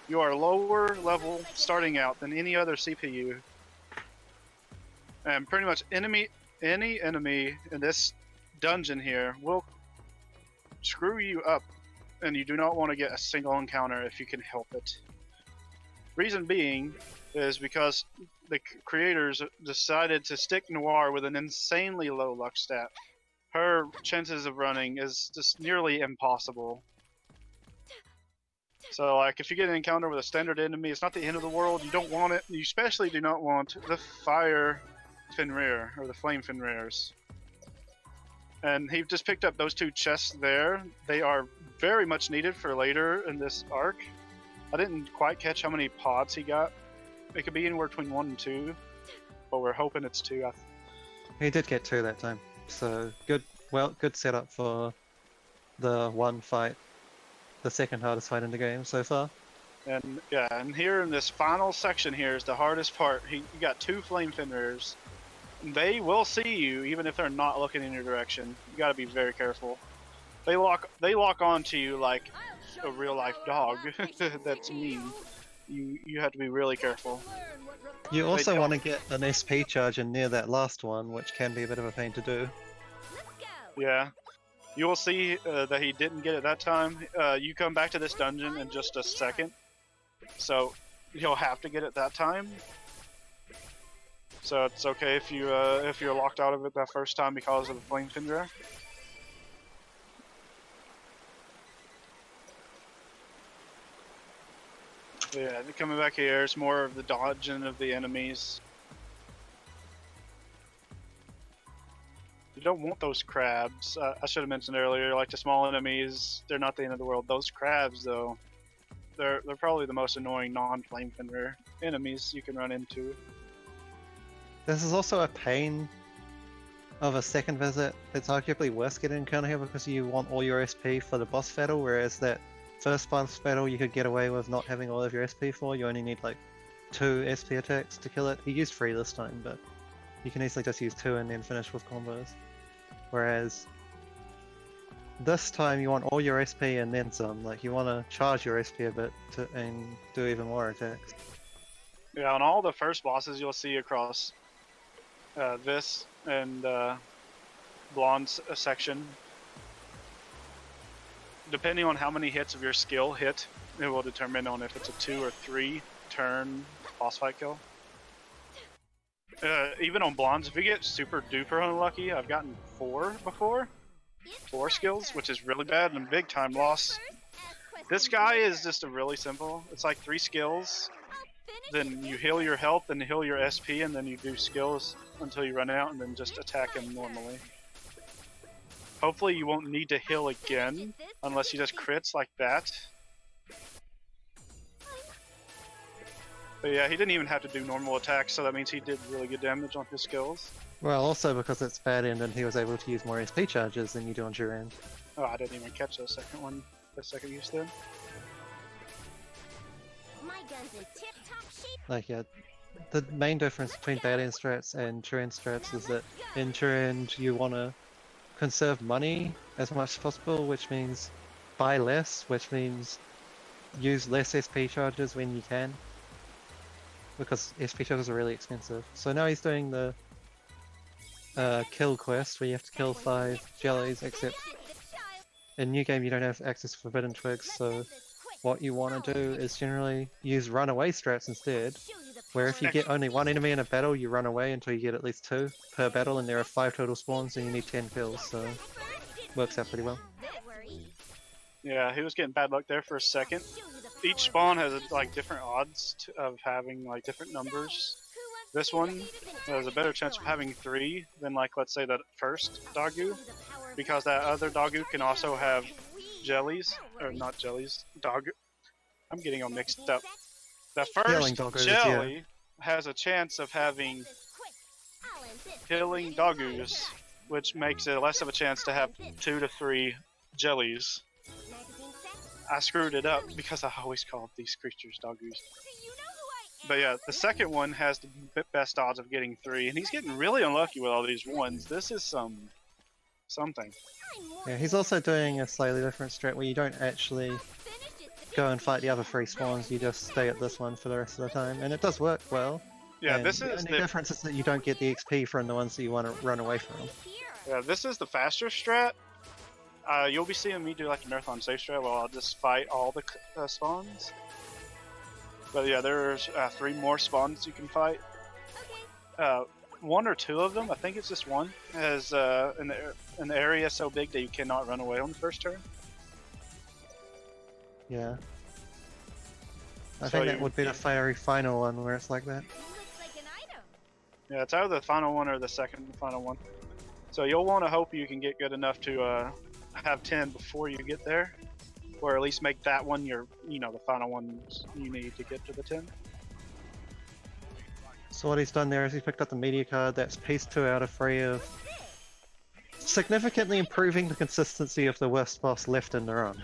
You are lower level starting out than any other CPU. And pretty much any enemy in this dungeon here will screw you up. And you do not want to get a single encounter if you can help it. Reason being is because the creators decided to stick Noir with an insanely low luck stat. Her chances of running is just nearly impossible. So like if you get an encounter with a standard enemy, it's not the end of the world. You don't want it. You especially do not want the fire Fenrir or the flame Fenrirs. And he just picked up those 2 chests there. They are very much needed for later in this arc. I didn't quite catch how many pods he got. It could be anywhere between 1 and 2, but we're hoping it's 2. He did get 2 that time. So good setup for the one fight. The second hardest fight in the game so far. And yeah, and here in this final section here is the hardest part. You got 2 flame Fenrirs. They will see you even if they're not looking in your direction. You got to be very careful. They lock onto you like a real life dog. That's mean. You have to be really careful. You also want to get an SP charge in near that last one, which can be a bit of a pain to do. Yeah. You will see that he didn't get it that time. You come back to this dungeon in just a second. So he'll have to get it that time. So it's okay if you're locked out of it that first time because of the flame Fenrir. Yeah, coming back here, it's more of the dodging of the enemies. You don't want those crabs. I should have mentioned earlier, like the small enemies, they're not the end of the world. Those crabs, though, they're probably the most annoying non-flame Fenrir enemies you can run into. This is also a pain of a second visit. It's arguably worse getting encounter here because you want all your SP for the boss battle, whereas that first boss battle you could get away with not having all of your SP for. You only need like 2 SP attacks to kill it. He used 3 this time, but you can easily just use 2 and then finish with combos. Whereas this time you want all your SP and then some. Like you want to charge your SP a bit and do even more attacks. Yeah, on all the first bosses you'll see across this and Blonde's section, depending on how many hits of your skill hit, it will determine on if it's a 2 or 3 turn boss fight kill. Even on Blondes, if you get super duper unlucky, I've gotten 4 before. 4 skills, which is really bad and a big time loss. This guy is just a really simple. It's like 3 skills. Then you heal your health and heal your SP, and then you do skills until you run out, and then just attack him normally. Hopefully you won't need to heal again, unless he just crits like that. But yeah, he didn't even have to do normal attacks, so that means he did really good damage on his skills. Well, also because it's bad end and he was able to use more SP charges than you do on your end. Oh, I didn't even catch the second one. The second use then. My gun's in tip-top shape. Like, yeah, the main difference between bad-end strats and true-end strats is that in true-end you want to conserve money as much as possible, which means buy less, which means use less SP charges when you can, because SP charges are really expensive. So now he's doing the kill quest where you have to kill 5 jellies, except in new game you don't have access to forbidden twigs, so what you want to do is generally use runaway strats instead, where if you get only 1 enemy in a battle you run away until you get at least 2 per battle, and there are 5 total spawns and you need 10 kills, so works out pretty well. Yeah, he was getting bad luck there for a second. Each spawn has like different odds of having like different numbers. This one has a better chance of having 3 than like, let's say, the first Dogu, because that other Dogu can also have jellies, or not jellies, Dogu. I'm getting all mixed up. The first jelly has a chance of having healing Dogus, which makes it less of a chance to have 2 to 3 jellies. I screwed it up because I always called these creatures Dogus. But yeah, the second one has the best odds of getting 3, and he's getting really unlucky with all these ones. This is something. Yeah, he's also doing a slightly different strat where you don't actually go and fight the other 3 spawns, you just stay at this one for the rest of the time, and it does work well. Yeah, and this the is only difference is that you don't get the XP from the ones that you want to run away from. Yeah, this is the faster strat. You'll be seeing me do like a marathon safe strat where I'll just fight all the spawns. But yeah, there's 3 more spawns you can fight. 1 or 2 of them, I think it's just 1, has an area so big that you cannot run away on the first turn. Yeah. I So think that would be the fiery final one where it's like that. Yeah, it's either the final one or the second final one. So you'll want to hope you can get good enough to have 10 before you get there, or at least make that one your, the final one you need to get to the 10. So what he's done there is he's picked up the media card. That's piece 2 out of 3 of significantly improving the consistency of the worst boss left in the run.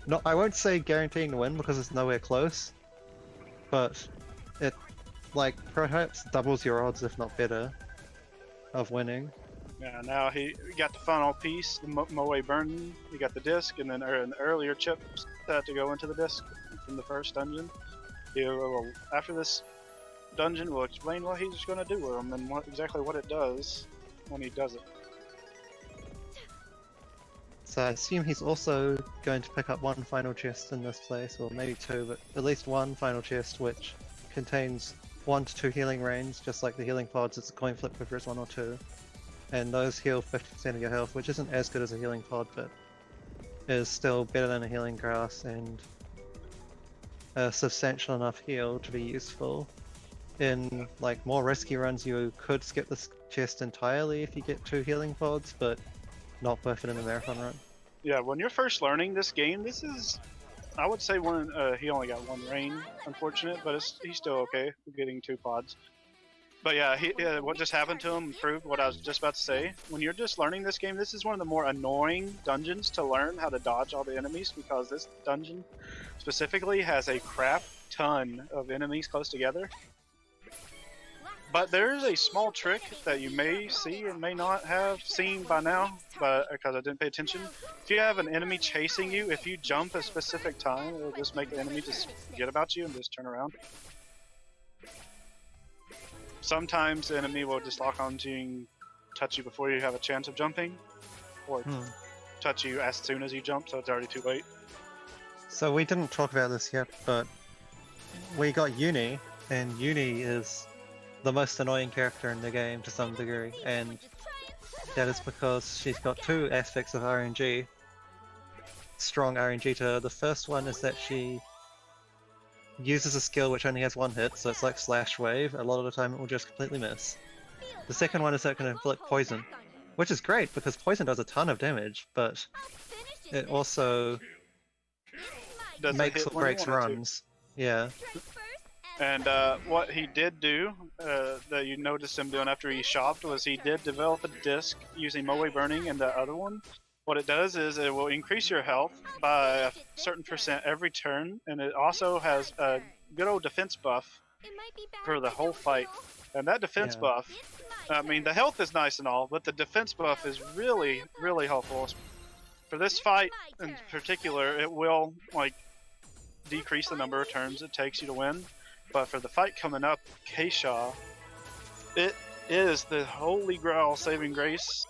Not, I won't say guaranteeing the win because it's nowhere close, but it like perhaps doubles your odds, if not better, of winning. Yeah, now he got the final piece, the Moe Burn. He got the disc, and then an earlier chip to go into the disc from the first dungeon. He will, after this dungeon, will explain what he's going to do with them and exactly what it does when he does it. So I assume he's also going to pick up 1 final chest in this place, or maybe 2, but at least 1 final chest which contains 1 to 2 healing rains, just like the healing pods. It's a coin flip if there's 1 or 2. And those heal 50% of your health, which isn't as good as a healing pod, but is still better than a healing grass and a substantial enough heal to be useful. In like more risky runs you could skip this chest entirely if you get 2 healing pods, but not worth it in a marathon run. Yeah, when you're first learning this game, this is, I would say he only got 1 rain, unfortunate, but he's still okay with getting 2 pods. But yeah, what just happened to him proved what I was just about to say. When you're just learning this game, this is one of the more annoying dungeons to learn how to dodge all the enemies, because this dungeon specifically has a crap ton of enemies close together. But there is a small trick that you may see and may not have seen by now, but because I didn't pay attention. If you have an enemy chasing you, if you jump a specific time, it'll just make the enemy just forget about you and just turn around. Sometimes the enemy will just lock onto you and touch you before you have a chance of jumping, or touch you as soon as you jump, so it's already too late. So we didn't talk about this yet, but we got Uni, and Uni is the most annoying character in the game to some degree, and that is because she's got 2 aspects of RNG, strong RNG to her. The first one is that she uses a skill which only has 1 hit, so it's like Slash Wave. A lot of the time it will just completely miss. The second one is that it can inflict poison, which is great because poison does a ton of damage, but it also makes or breaks runs. Yeah. And what he did do, that you noticed him doing after he shopped, was he did develop a disc using Moe Burning, and the other one what it does is it will increase your health by a certain percent every turn, and it also has a good old defense buff It might be bad for if the I whole don't fight. heal. And that defense Yeah. buff, It's my I mean, the turn. health is nice and all, but the defense buff is really, really helpful. For this fight in particular, it will like decrease the number of turns it takes you to win. But for the fight coming up, Keisha, it is the holy grail saving grace.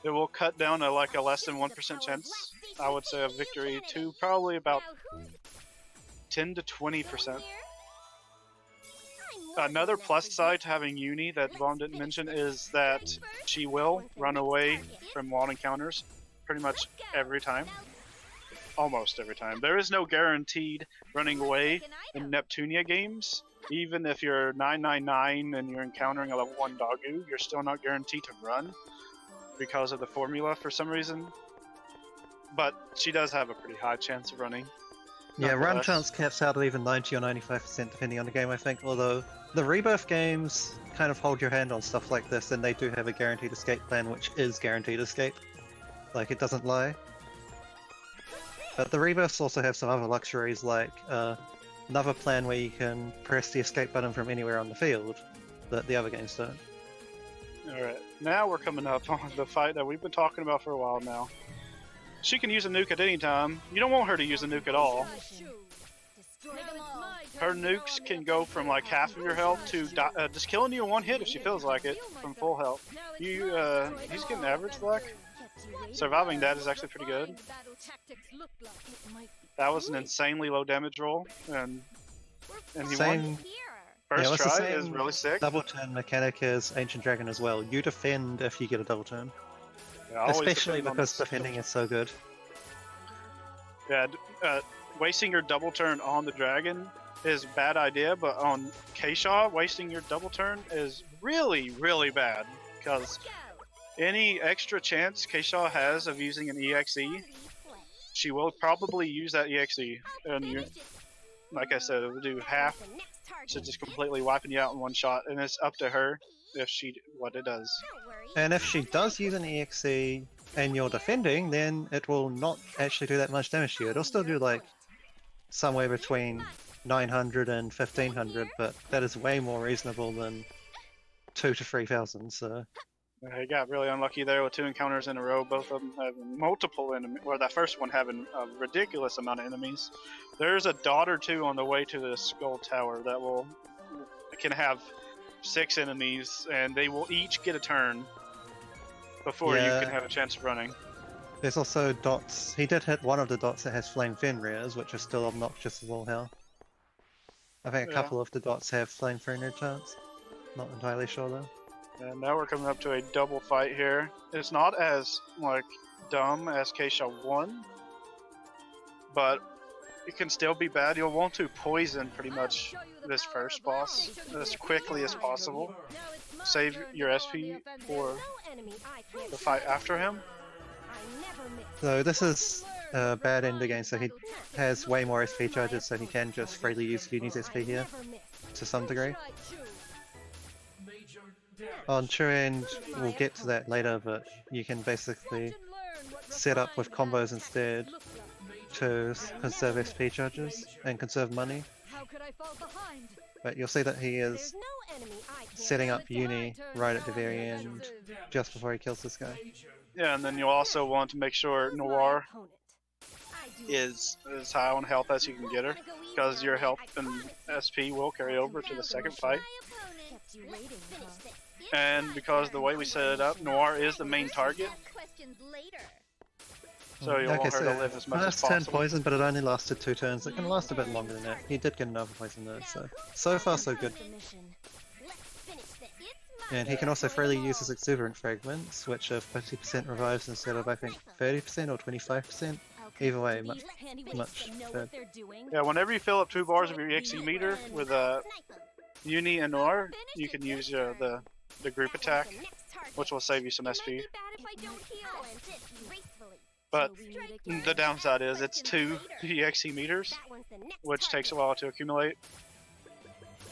It will cut down to like a less than 1% chance, I would say, of victory to probably about Now who's 10 to 20%. here? I'm more Another than enough plus for side you. to having Uni that Vaughn didn't mention is that she will run away from wall encounters pretty much every time. Almost every time. There is no guaranteed running away in Neptunia games. Even if you're 999 and you're encountering a level 1 Dogu, you're still not guaranteed to run because of the formula for some reason. But she does have a pretty high chance of running. Yeah, run nonetheless. chance caps out at even 90 or 95% depending on the game, I think. Although the Rebirth games kind of hold your hand on stuff like this, and they do have a guaranteed escape plan, which is guaranteed escape. Like, it doesn't lie. But the Rebirths also have some other luxuries, like another plan where you can press the escape button from anywhere on the field that the other games don't. Alright, now we're coming up on the fight that we've been talking about for a while now. She can use a nuke at any time. You don't want her to use a nuke at all. Destroy them all. Her nukes can go from like half of your health to just killing you in one hit if she feels like it, from full health. He's getting average luck. Kept you waiting. Surviving that is actually pretty good. Battle tactics look like. It might be That was an insanely low damage roll, and he Same- won. here. First it's the try is same really sick. Double turn mechanic as Ancient Dragon as well. You defend if you get a double turn. Yeah, always Especially depend on because the- defending is so good. Yeah, wasting your double turn on the dragon is a bad idea, but on Keisha, wasting your double turn is really, really bad. Because any extra chance Keisha has of using an EXE, she will probably use that EXE. And you, like I said, it will do half to just completely wiping you out in one shot, and it's up to her if what it does. And if she does use an EXE and you're defending, then it will not actually do that much damage to you. It'll still do like somewhere between 900 and 1500, but that is way more reasonable than 2,000 to 3,000. So He got really unlucky there with 2 encounters in a row, both of them having multiple enemies, or that first one having a ridiculous amount of enemies. There's a dot or 2 on the way to the Skull Tower that can have 6 enemies, and they will each get a turn before Yeah. you can have a chance of running. there's also dots. He did hit one of the dots that has flame Fenrir's, which is still obnoxious as all hell. I think a Yeah. couple of the dots have flame Fenrir chance. Not entirely sure though. And now we're coming up to a double fight here. It's not as dumb as Keisha 1, but it can still be bad. You'll want to poison pretty much this first boss as quickly as possible. Save your SP for the fight after him. So this is a bad end again, so he has way more SP charges, so he can just freely use Uni's SP here to some degree. On true end, we'll get to that later, but you can basically set up with combos instead to conserve SP charges and conserve money. How could I fall behind? But you'll see that he is setting up Uni right at the very end, just before he kills this guy. Yeah, and then you'll also want to make sure Noir is as high on health as you can get her, because your health and SP will carry over to the second fight. And because the way we set it up, Noir is the main target, so you'll want her to live as much as last turn possible. poison, but it only lasted 2 turns. It can last a bit longer than that. He did get another poison though, so far so good. And he can also freely use his exuberant fragments, which are 50% revives instead of I think 30% or 25%. Either way, much better. Yeah, whenever you fill up 2 bars of your EXE meter with Uni and Noir, you can use the group attack, which will save you some SP. But the downside is it's 2 EXE meters, which takes a while to accumulate.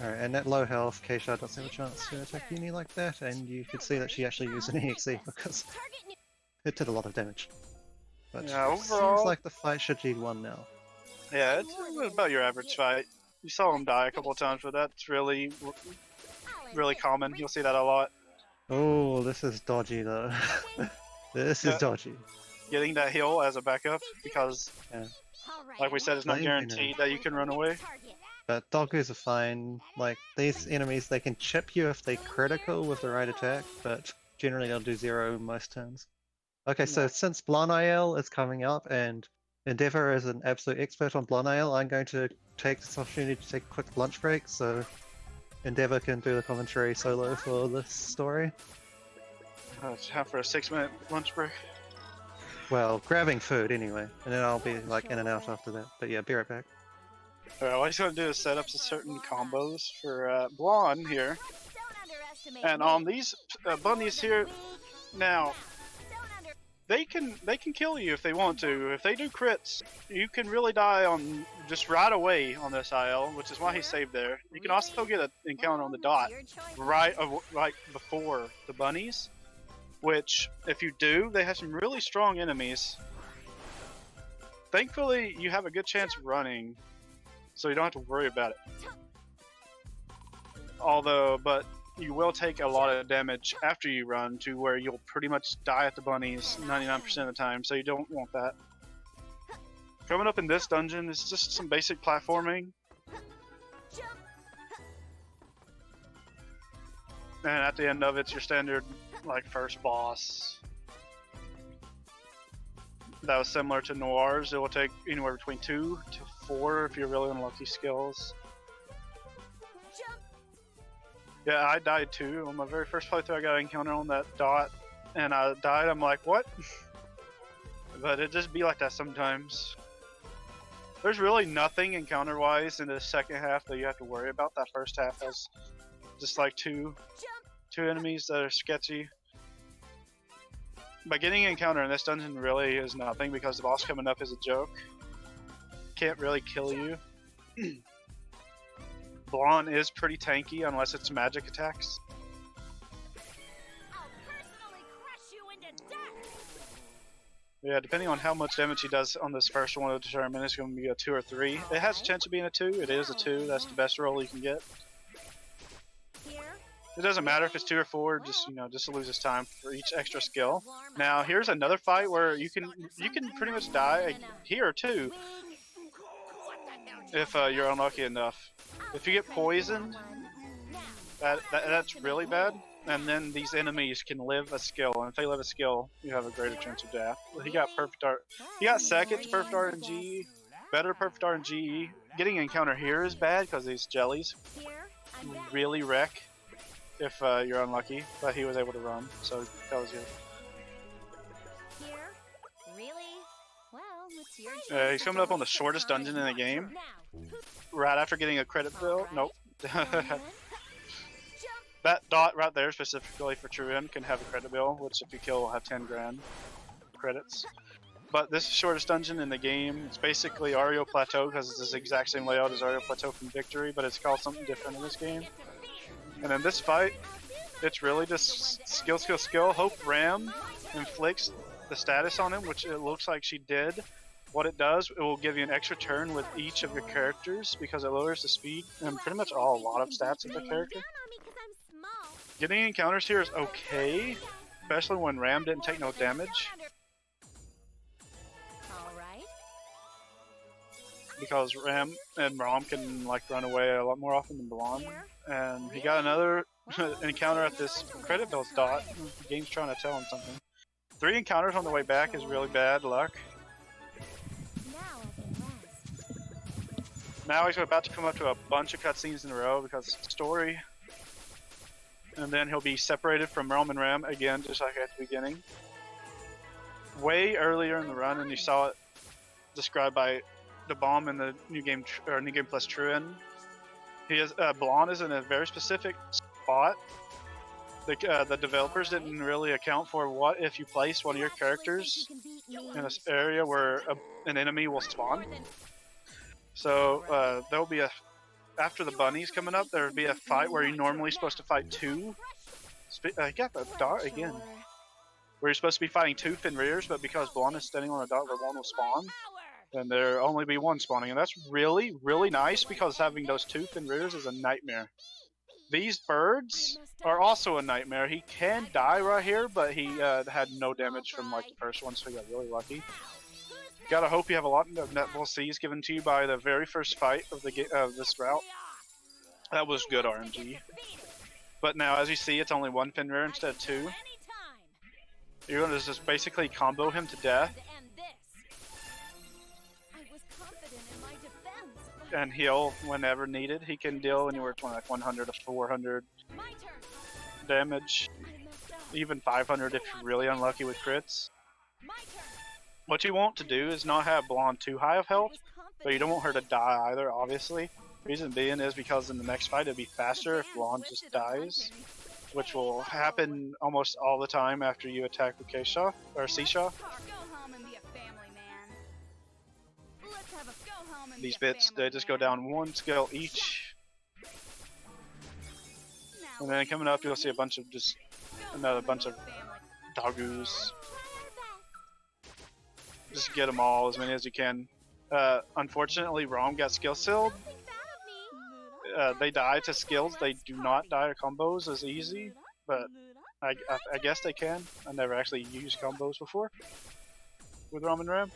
Alright, and at low health, Keisha doesn't have a chance to attack Uni like that, and you could see that she actually used an EXE because it did a lot of damage. But Yeah, it seems overall- like the fight should lead 1 now. Yeah, it's about your average fight. You saw him die a couple of times, but that's really common. You'll see that a lot. Oh, this is dodgy though. This is Yeah. dodgy. Getting that heal as a backup, because Yeah. like we said, it's not Same guaranteed that you can run away. But doggoos are fine. Like, these enemies, they can chip you if they critical with the right attack, but generally they'll do 0 most turns. Okay, so since Blanael is coming up and Endeavor is an absolute expert on Blanael, I'm going to take this opportunity to take a quick lunch break so Endeavor can do the commentary solo for this story. It's time for a 6-minute lunch break. Well, grabbing food anyway, and then I'll be like in and out after that. But yeah, be right back. Alright, what he's going to do is set up some certain combos for Blonde here. And on these bunnies here, now, they can kill you if they want to. If they do crits, you can really die on just right away on this IL, which is why he saved there. You can also get an encounter on the dot right before the bunnies, which if you do, they have some really strong enemies. Thankfully, you have a good chance of running, so you don't have to worry about it. But you will take a lot of damage after you run to where you'll pretty much die at the bunnies 99% of the time, so you don't want that. Coming up in this dungeon is just some basic platforming. And at the end of it's your standard, like, first boss. That was similar to Noir's. It will take anywhere between 2 to 4 if you're really unlucky skills. Yeah, I died too. On my very first playthrough, I got an encounter on that dot, and I died. I'm like, what? But it just be like that sometimes. There's really nothing encounter-wise in the second half that you have to worry about. That first half has just like two enemies that are sketchy. But getting an encounter in this dungeon really is nothing because the boss coming up is a joke. Can't really kill you. Blonde is pretty tanky unless it's magic attacks. Yeah, depending on how much damage he does on this first one, it'll determine it's going to be a 2 or 3. It has a chance of being a 2. It is a 2. That's the best roll you can get. It doesn't matter if it's 2 or 4. Just just to lose his time for each extra skill. Now here's another fight where you can pretty much die here too if you're unlucky enough. If you get poisoned, that's really bad. And then these enemies can live a skill, and if they live a skill, you have a greater chance of death. He got perfect art. He got second to perfect RNG, better perfect RNG. Getting an encounter here is bad because these jellies really wreck if you're unlucky. But he was able to run, so that was good. He's coming up on the shortest dungeon in the game. Right after getting a credit bill. Nope. That dot right there specifically for Truin can have a credit bill, which if you kill will have 10 grand credits. But this is the shortest dungeon in the game. It's basically Ario Plateau because it's the exact same layout as Ario Plateau from Victory, but it's called something different in this game. And in this fight, it's really just skill, skill, skill. Hope Ram inflicts the status on him, which it looks like she did. What it does, it will give you an extra turn with each of your characters because it lowers the speed and pretty much a lot of stats of the character. Getting encounters here is okay, especially when Ram didn't take no damage. Because Ram and Rom can run away a lot more often than Blonde. And he got another encounter at this credit bill dot. The game's trying to tell him something. 3 encounters on the way back is really bad luck. Now he's about to come up to a bunch of cutscenes in a row because story. And then he'll be separated from Rom and Ram again, just like at the beginning. Way earlier in the run, and you saw it described by the bomb in the new game plus Truin. He is Blonde is in a very specific spot. The developers didn't really account for what if you place one of your characters in this area where an enemy will spawn. So there'll be after the bunnies coming up, there'll be a fight where you're normally supposed to fight 2. I got the dart again. where you're supposed to be fighting 2 Fenrir's, but because Blonde is standing on a dot where one will spawn, then there'll only be 1 spawning, and that's really, really nice because having those 2 Fenrir's is a nightmare. These birds are also a nightmare. He can die right here, but he had no damage from like the first one, so he got really lucky. Gotta hope you have a lot of netball C's given to you by the very first fight of this route. That was good RNG. But now, as you see, it's only 1 Fenrir instead of 2. You're gonna just basically combo him to death and heal whenever needed. He can deal anywhere between like 100 to 400 damage, even 500 if you're really unlucky with crits. What you want to do is not have Blonde too high of health, but you don't want her to die either, obviously. Reason being is because in the next fight it'll be faster if Blonde just dies, which will happen almost all the time after you attack with K-Shaw, or C-Shaw. These bits, they just go down 1 skill each. And then coming up you'll see a bunch of another bunch of doggoos. Just get them all, as many as you can. Unfortunately, Rom got skill sealed. They die to skills. They do not die to combos as easy, but I guess they can. I never actually used combos before with Rom and Ram.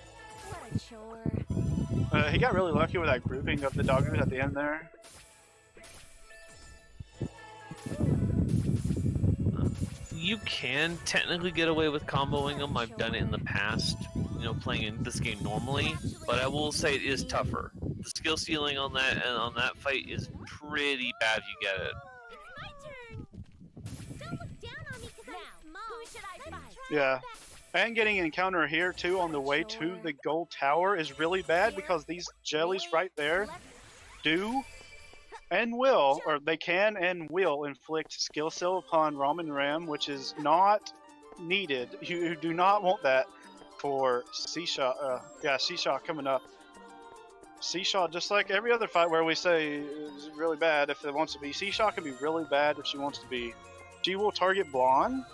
What a chore. He got really lucky with that grouping of the doggoos at the end there. You can technically get away with comboing them. I've done it in the past, you know, playing in this game normally, but I will say it is tougher. The skill ceiling on that and on that fight is pretty bad if you get it. It's my turn. Don't look down on me 'cause I'm small. Who should I fight? Yeah. And getting an encounter here too on the way to the gold tower is really bad because these jellies right there do and will, or they can and will inflict skill seal upon Rom and Ram, which is not needed. You do not want that for C-Shaw. C-Shaw coming up. C-Shaw, just like every other fight where we say is really bad if it wants to be, C-Shaw can be really bad if she wants to be. She will target Blonde,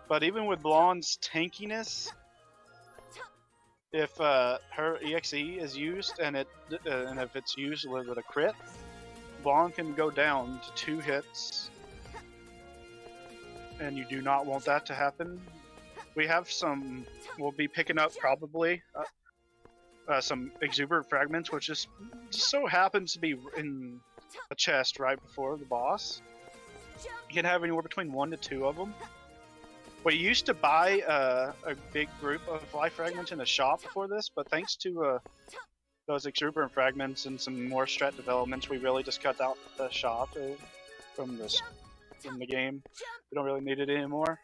but even with Blonde's tankiness, if her EXE is used and if it's used with a crit, Blonde can go down to 2 hits, and you do not want that to happen. We have we'll be picking up probably some exuberant fragments, which just so happens to be in a chest right before the boss. You can have anywhere between 1 to 2 of them. We used to buy a big group of life fragments in a shop before this, but thanks to those exuberant fragments and some more strat developments, we really just cut out the shop from the game. We don't really need it anymore.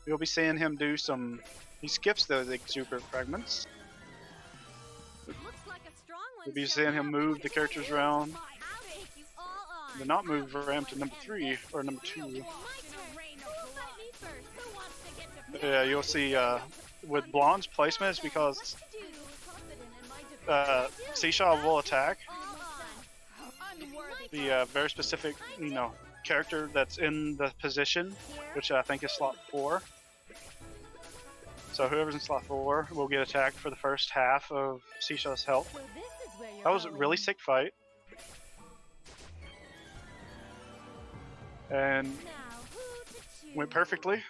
You'll be seeing him do some. He skips those exuberant fragments. You'll be seeing him move the characters around. But not move Ram to number 3 or number 2. Yeah, you'll see with Blonde's placement is because C-Shaw will attack the very specific, character that's in the position, which I think is slot 4. So whoever's in slot 4 will get attacked for the first half of C-Shaw's health. That was a really sick fight. And went perfectly.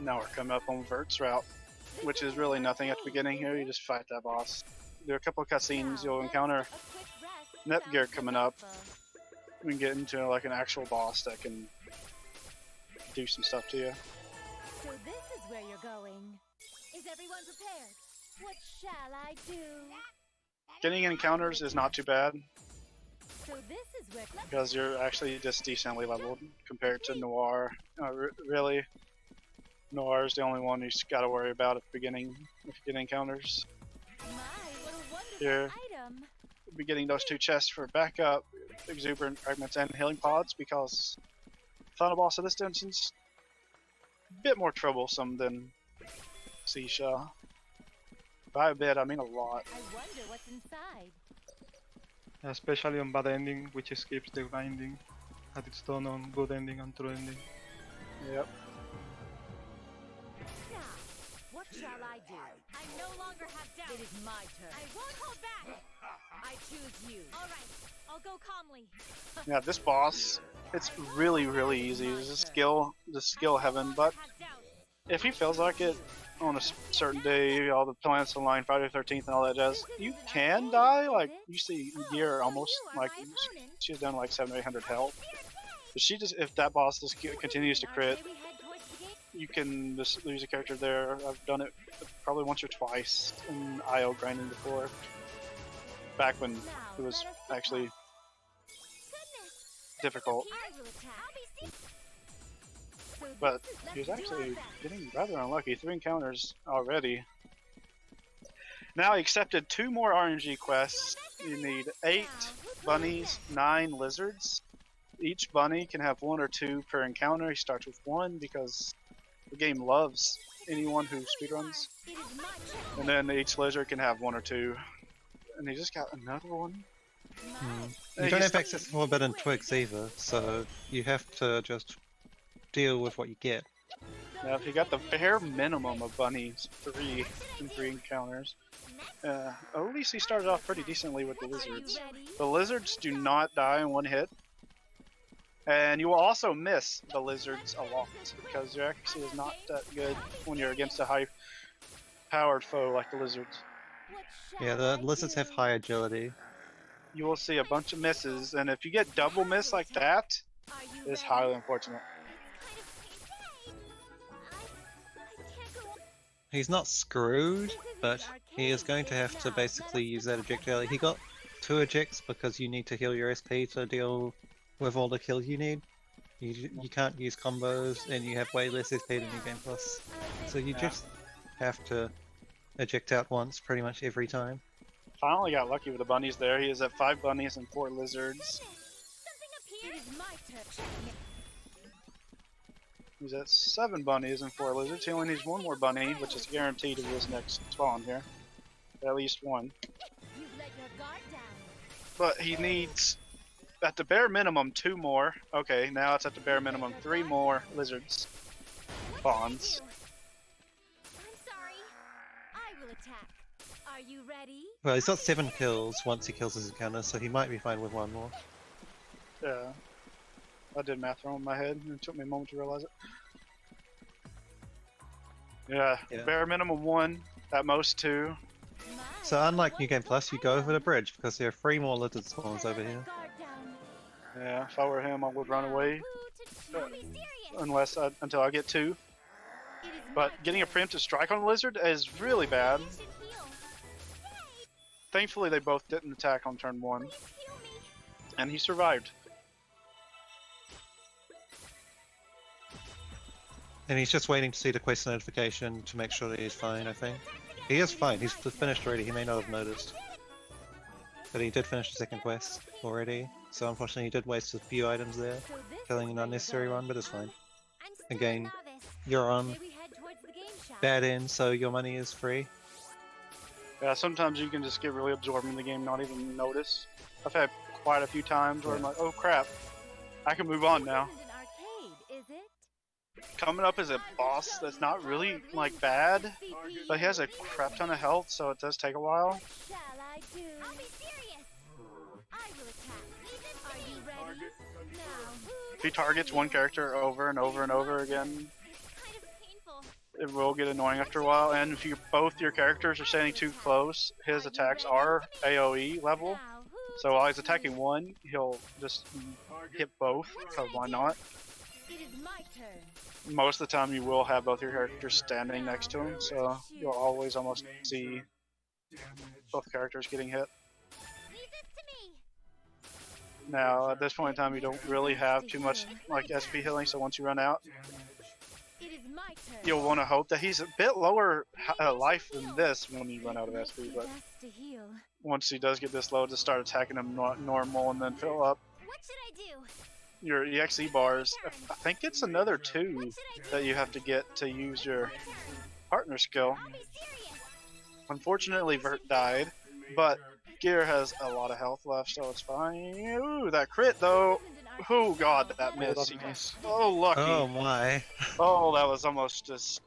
Now we're coming up on Vert's route, which is really nothing at the beginning here. You just fight that boss. There are a couple of cutscenes. You'll encounter Nepgear coming up. We can get into like an actual boss that can do some stuff to you. So this is where you're going. Is everyone prepared? What shall I do? Getting encounters is not too bad So this is where because you're actually just decently leveled compared to Noir. Really, Noir is the only one you've got to worry about at the beginning if you get encounters. my what a wonderful Here, item. we'll be getting those 2 chests for backup, exuberant fragments, and healing pods because final boss of this dungeon's a bit more troublesome than C-Shaw. By a bit, I mean a lot. I wonder what's inside. especially on bad ending, which skips the grinding, as it's done on good ending and true ending. Yep. Now, what shall I do? I no longer have doubt. It is my turn. I won't hold back. I choose you. All right, I'll go calmly. Yeah, this boss, it's really, really easy. It's a skill heaven, but if he feels like it on a certain day, all the planets align, Friday the 13th and all that jazz, you can die. Like, you see Gear almost, like, she's done like 700 or 800 health. But she just, if that boss just continues to crit, you can just lose a character there. I've done it probably once or twice in IO grinding before. Back when it was actually difficult. But he was actually getting rather unlucky. 3 encounters already. Now he accepted 2 more RNG quests. You need 8 bunnies, 9 lizards. Each bunny can have 1 or 2 per encounter. He starts with 1 because the game loves anyone who speedruns. And then each lizard can have 1 or 2. And he just got another one. You don't have access to forbidden twigs either, so you have to just deal with what you get. Now, if you got the bare minimum of bunnies, 3 in 3 encounters, at least he started off pretty decently with the lizards. The lizards do not die in 1 hit. And you will also miss the lizards a lot, because your accuracy is not that good when you're against a high-powered foe like the lizards. Yeah, the lizards have high agility. You will see a bunch of misses, and if you get double miss like that, it's highly unfortunate. He's not screwed, but he is going to have to basically use that ejectile. He got 2 ejects because you need to heal your SP to deal with all the kills you need. You can't use combos, and you have way less SP than New Game Plus. So you just have to eject out once pretty much every time. Finally got lucky with the bunnies there. He is at 5 bunnies and 4 lizards. He's at 7 bunnies and 4 lizards. He only needs 1 more bunny, which is guaranteed in his next spawn here. At least 1. But he needs, at the bare minimum, 2 more. Okay, now it's at the bare minimum 3 more lizards spawns. Are you ready? Well, he's got 7 kills once he kills his encounter, so he might be fine with 1 more. Yeah. I did math wrong in my head, and it took me a moment to realize it. Yeah, bare minimum 1, at most 2. So unlike New Game Plus, you go over the bridge, because there are 3 more lizard spawns over here. Yeah, if I were him, I would run away. Until I get 2. But getting a preemptive strike on a lizard is really bad. Thankfully, they both didn't attack on turn 1. And he survived. And he's just waiting to see the quest notification to make sure that he's fine, I think. He is fine, he's finished already, he may not have noticed. But he did finish the 2nd quest already, so unfortunately he did waste a few items there, killing an unnecessary one, but it's fine. Again, you're on bad end, so your money is free. Yeah, sometimes you can just get really absorbed in the game, not even notice. I've had quite a few times where I'm like, oh crap, I can move on now. Coming up is a boss that's not really, like, bad, but he has a crap ton of health, so it does take a while. If he targets one character over and over and over again, it will get annoying after a while, and if both your characters are standing too close, his attacks are AoE level, so while he's attacking one, he'll just hit both, because why not? Most of the time you will have both your characters standing next to him, so you'll always almost see both characters getting hit. Now, at this point in time, you don't really have too much like SP healing, so once you run out, you'll want to hope that he's a bit lower life than this when you run out of SP, but once he does get this low, just start attacking him normal and then fill up your EXE bars. I think it's another 2 that you have to get to use your partner skill. Unfortunately, Vert died, but Nepgear has a lot of health left, so it's fine. Ooh, that crit though. Oh god, that miss. He was so lucky. Oh my. Oh, that was almost just.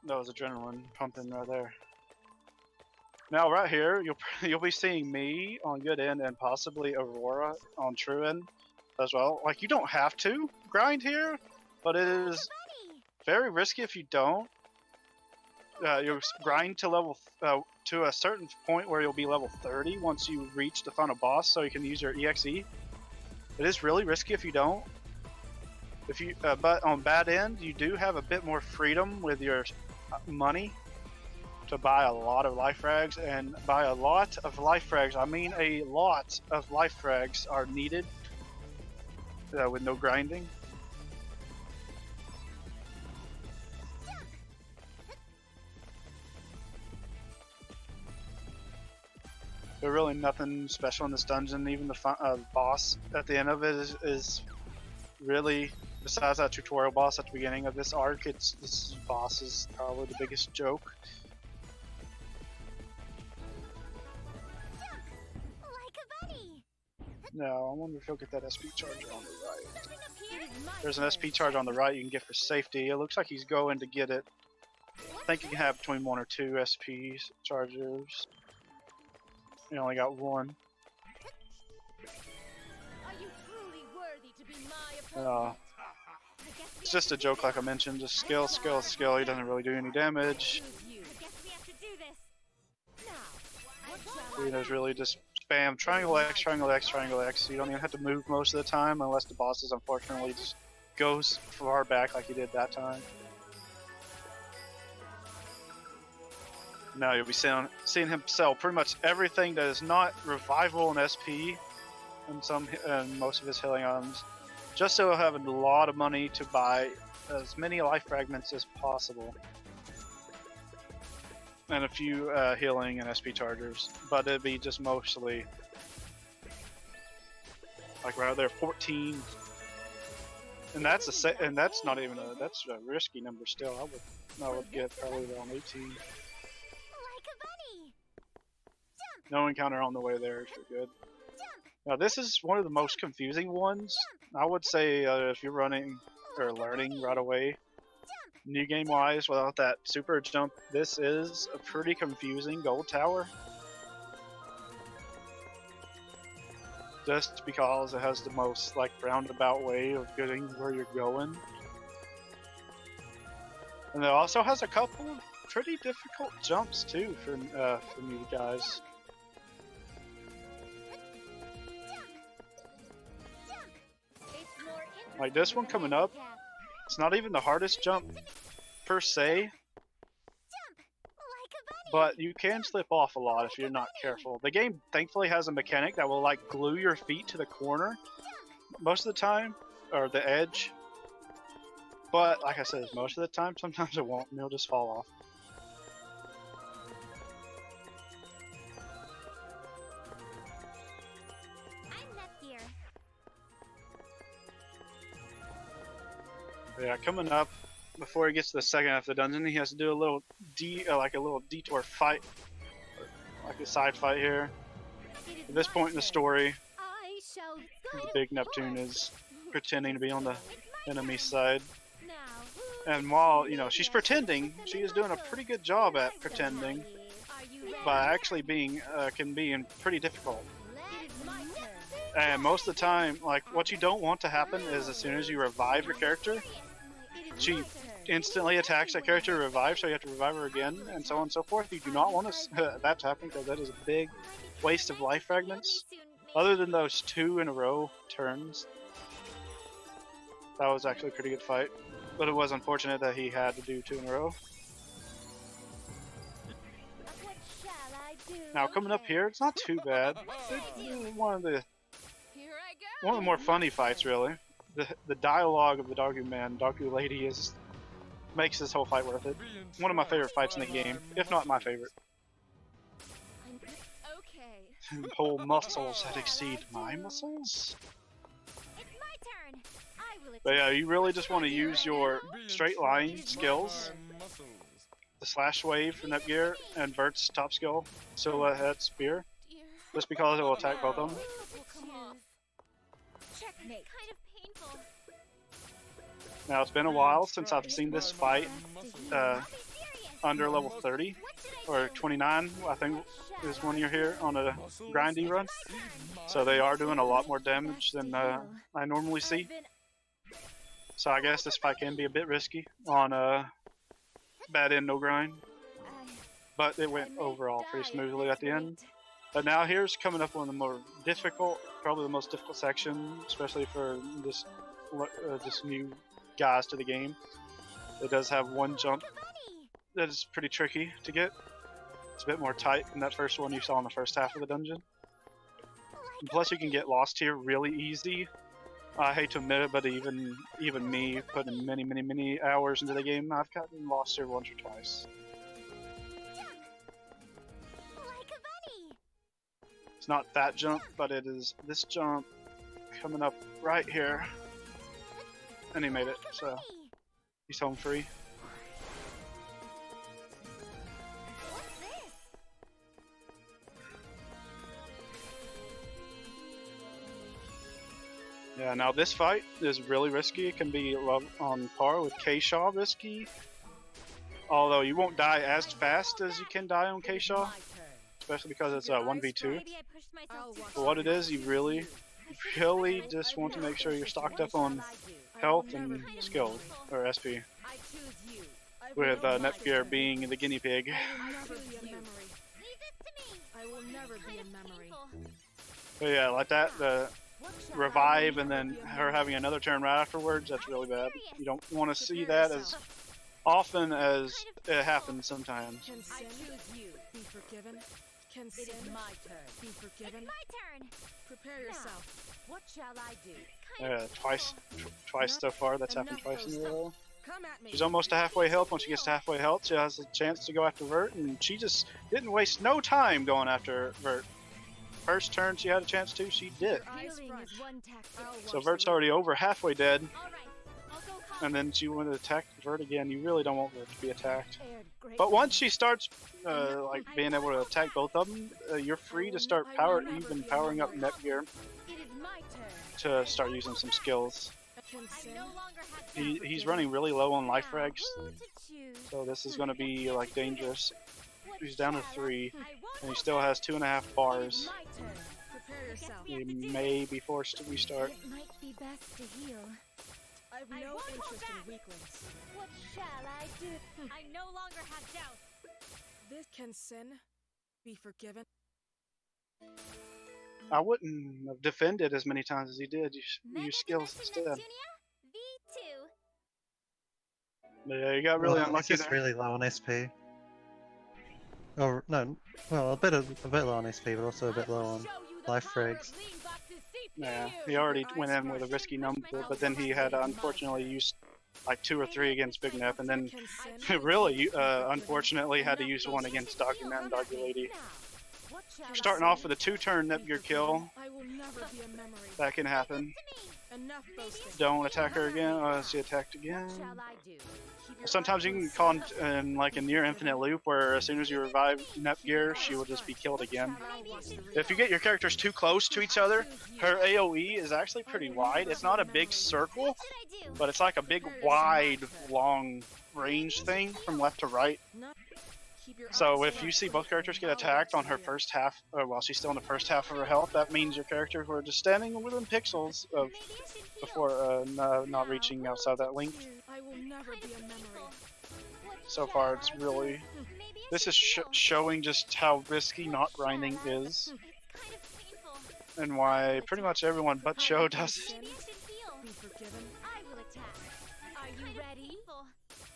That was adrenaline pumping right there. Now right here, you'll be seeing me on good end and possibly Aurora on true end as well. Like you don't have to grind here, but it is very risky if you don't. You'll grind to level to a certain point where you'll be level 30 once you reach the final boss, so you can use your EXE. It is really risky if you don't. If you, but on bad end, you do have a bit more freedom with your money to buy a lot of life frags, and by a lot of life frags, I mean a lot of life frags are needed with no grinding. There's really nothing special in this dungeon. Even the boss at the end of it is really, besides that tutorial boss at the beginning of this arc, this boss is probably the biggest joke. No, I wonder if you'll get that SP charger on the right. There's an SP charge on the right you can get for safety. It looks like he's going to get it. I think you can have between 1 or 2 SP chargers. You only got 1. It's just a joke, like I mentioned. Just skill, skill, skill. He doesn't really do any damage. There's really just spam triangle X, triangle X, triangle X. You don't even have to move most of the time unless the bosses unfortunately just goes far back like he did that time. Now you'll be seeing him sell pretty much everything that is not revival and SP and most of his healing items, just so he'll have a lot of money to buy as many life fragments as possible. And a few healing and SP chargers, but it'd be just mostly like right there, 14, and that's not even that's a risky number still. I would get probably around 18. No encounter on the way there if you're good. Now this is one of the most confusing ones. I would say if you're running or learning right away, new game wise, without that super jump, this is a pretty confusing gold tower. Just because it has the most like roundabout way of getting where you're going. And it also has a couple of pretty difficult jumps too for you guys. Like this one coming up, it's not even the hardest jump per se, but you can slip off a lot if you're not careful. The game thankfully has a mechanic that will like glue your feet to the corner most of the time, or the edge. But like I said, most of the time, sometimes it won't, and it'll just fall off. Yeah, coming up, before he gets to the second half of the dungeon, he has to do a little detour fight, like a side fight here. At this point in the story, the big Neptune is pretending to be on the enemy side. And while, she's pretending, she is doing a pretty good job at pretending, but actually can be pretty difficult. And most of the time, like, what you don't want to happen is as soon as you revive your character, she instantly attacks that character to revive, so you have to revive her again, and so on and so forth. You do not want that to happen, because that is a big waste of life fragments. Other than those 2 in a row turns, that was actually a pretty good fight. But it was unfortunate that he had to do 2 in a row. Now coming up here, it's not too bad. It's one of the more funny fights, really. The dialogue of the Dargu Man, Dargu Lady makes this whole fight worth it. One of my favorite fights in the game, if not my favorite. Whole muscles that exceed my muscles. But yeah, you really just want to use your straight line skills. The slash wave from Nepgear and Bert's top skill, Silhouette Spear. just because it will attack both of them. Checkmate. Kind of painful. Now it's been a while since I've seen this fight under level 30 or 29. I think is when you're here on a grindy run. So they are doing a lot more damage than I normally see. So I guess this fight can be a bit risky on bad end no grind. But it went overall pretty smoothly at the end. But now here's coming up one of the more difficult, probably the most difficult section, especially for this new guys to the game. It does have one jump that is pretty tricky to get. It's a bit more tight than that first one you saw in the first half of the dungeon. And plus you can get lost here really easy. I hate to admit it, but even me, putting many hours into the game, I've gotten lost here once or twice. It's not that jump, but it is this jump coming up right here. And he made it, so he's home free. Yeah, now this fight is really risky. It can be on par with K-Shaw risky. Although you won't die as fast as you can die on K-Shaw. Especially because it's 1v2. But what it is, you really just want to make sure you're stocked up on health and skill, or SP. With Netgear being the guinea pig. But yeah, like that, the revive and then her having another turn right afterwards, that's really bad. You don't want to see that as often as it happens sometimes. It is my turn. Be forgiven. It's my turn. Prepare yourself. What shall I do? Yeah, twice so far. That's happened twice in a row. Come at me. She's almost to halfway health. Once she gets to halfway health, she has a chance to go after Vert, and she just didn't waste no time going after Vert. First turn she had a chance to, she did. So Vert's already over halfway dead. And then she went to attack Vert again. You really don't want Vert to be attacked. But once she starts like being able to attack both of them, you're free to start powering up Netgear to start using some skills. He's running really low on life frags, so this is going to be like dangerous. He's down to 3, and he still has 2.5 bars. He may be forced to restart. It might be best to heal. I've no interest in weaklings. What shall I do? I no longer have doubt. This can sin be forgiven. I wouldn't have defended as many times as he did. Use skills instead. Neptunia, V2. Yeah, you got really It's unlucky just there. really low on SP. Or no, well, a bit low on SP, but also a bit low on life frags. Yeah, he already went in with a risky number, but then he had unfortunately used like 2 or 3 against Big Nep, and then really, unfortunately, had to use 1 against Doggy Man and Doggy Lady. Starting off with a 2-turn Netgear kill. That can happen. Don't attack her again. She attacked again. Sometimes you can call in like a near infinite loop where as soon as you revive Netgear, she will just be killed again. If you get your characters too close to each other, her AoE is actually pretty wide. It's not a big circle, but it's like a big wide, long range thing from left to right. So if you see both characters get attacked on her first half, or while she's still in the first half of her health, that means your characters were just standing within pixels of before not reaching outside that link. So far, it's really this is showing just how risky not grinding is, and why pretty much everyone but Cho does it. I will attack. Are you ready?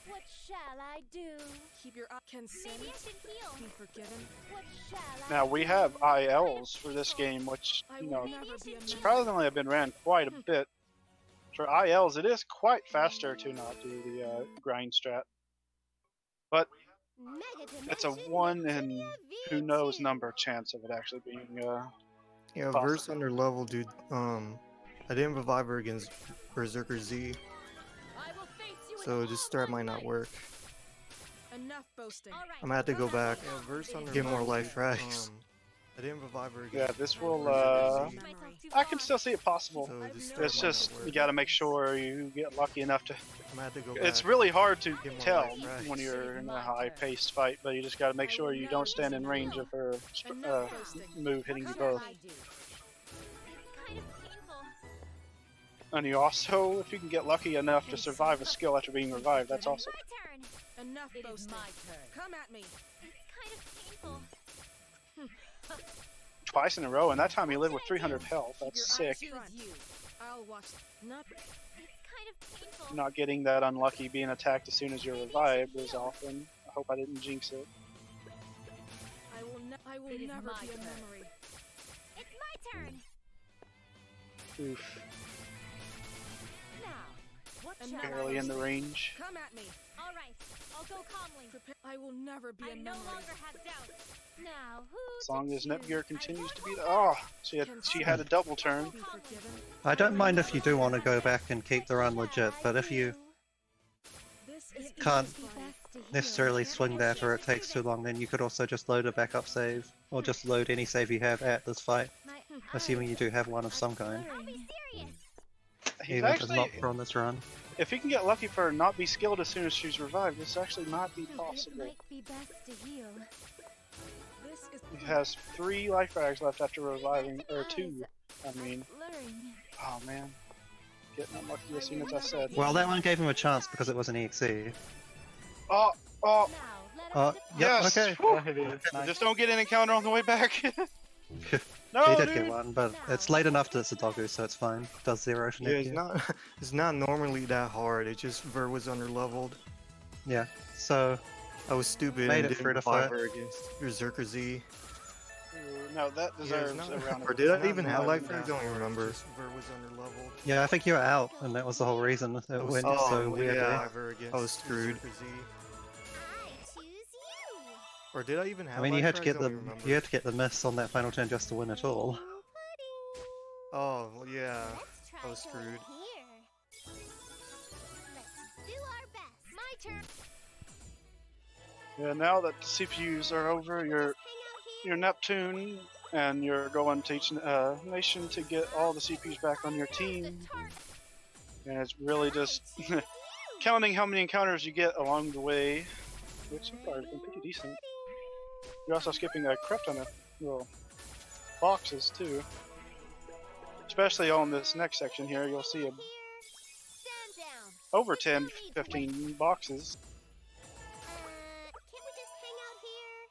What shall I do? Keep your can sin Maybe I should heal. be forgiven. What shall I Now we have ILs for this game, which you know surprisingly have been ran quite a bit. For ILs, it is quite faster to not do the grind strat, but it's a 1 in who knows number chance of it actually being Yeah, possible. Verse under level, dude. I didn't revive her against Berserker Z, so this strat might not work. Enough boasting. I'm gonna have to go back, get more life frags. I didn't revive her again. Yeah, this will. Memory. I can still see it possible. So just It's just you got to make sure you get lucky enough to. I'm gonna have to go It's back. really hard to Get more tell life racks. when you're in a high-paced fight, but you just got to make sure you don't stand in range of her move hitting you both. Kind of painful. And you also, if you can get lucky enough to survive a skill after being revived, that's also. My turn. Enough It is boasting. my turn. Come at me. It's kind of painful. Twice in a row, and that time he lived with 300 health. That's sick. Front. I'll watch. Not. It's kind of painful. Not getting that unlucky being attacked as soon as you're revived is often. I hope I didn't jinx it. I will never be a memory. It's my turn. Oof. Now, what And shall now- I Barely in the do? range. Come at me. All right, I'll go calmly. I will never be I a no memory. longer have doubts. Now, who As long to as choose? Netgear continues to be the. Oh! She had a double turn. Be forgiven. I don't mind if you do want to go back and keep the run legit, but if you This is can't It'd be best to heal. necessarily swing that or it takes too long, then you could also just load a backup save, or just load any save you have at this fight, My assuming you do have one of some kind, I'll be serious. He's even if it's actually, not from this run. if he can get lucky for her not be skilled as soon as she's revived, this actually might be It possible. might be best to heal. This is. He has 3 life rags left after reviving, or 2. I mean, Blurring. oh man, getting unlucky as soon as I said. Well, that one gave him a chance because it was an EXE. Oh, oh, Now, let Oh, us yep, yes. okay. Whew. Yeah, he did. Nice. Just don't get an encounter on the way back. No, he did dude. get one, but it's late enough that it's a doggo, so it's fine. Does 0 to Yeah, it's Neptune. not. It's not normally that hard. It just Ver was underleveled. Yeah, so I was stupid Made and it didn't free to revive fight. her against Berserker Z. No, that Yeah, deserves it's not, a round of or did I applause. even Not have life that frags? I don't even hard. remember. Ver was underleveled. yeah, I think you were out, and that was the whole reason it went so weirdly. yeah. I was screwed. I choose you. Or did I even have I mean, you life had to frags? get I the don't remember. you had to get the miss on that final turn just to win it all. Pudding. Oh, well, yeah. Let's try I was going screwed. here. Let's do our best. My turn. Yeah, now that the CPUs are over, your Neptune and you're going to each nation to get all the CPUs back on your team, and it's really just counting how many encounters you get along the way, which so far has been pretty decent. You're also skipping a crap ton of little boxes too. Especially on this next section here, you'll see Stand down. over 10, 15 boxes. Can't we just hang out here?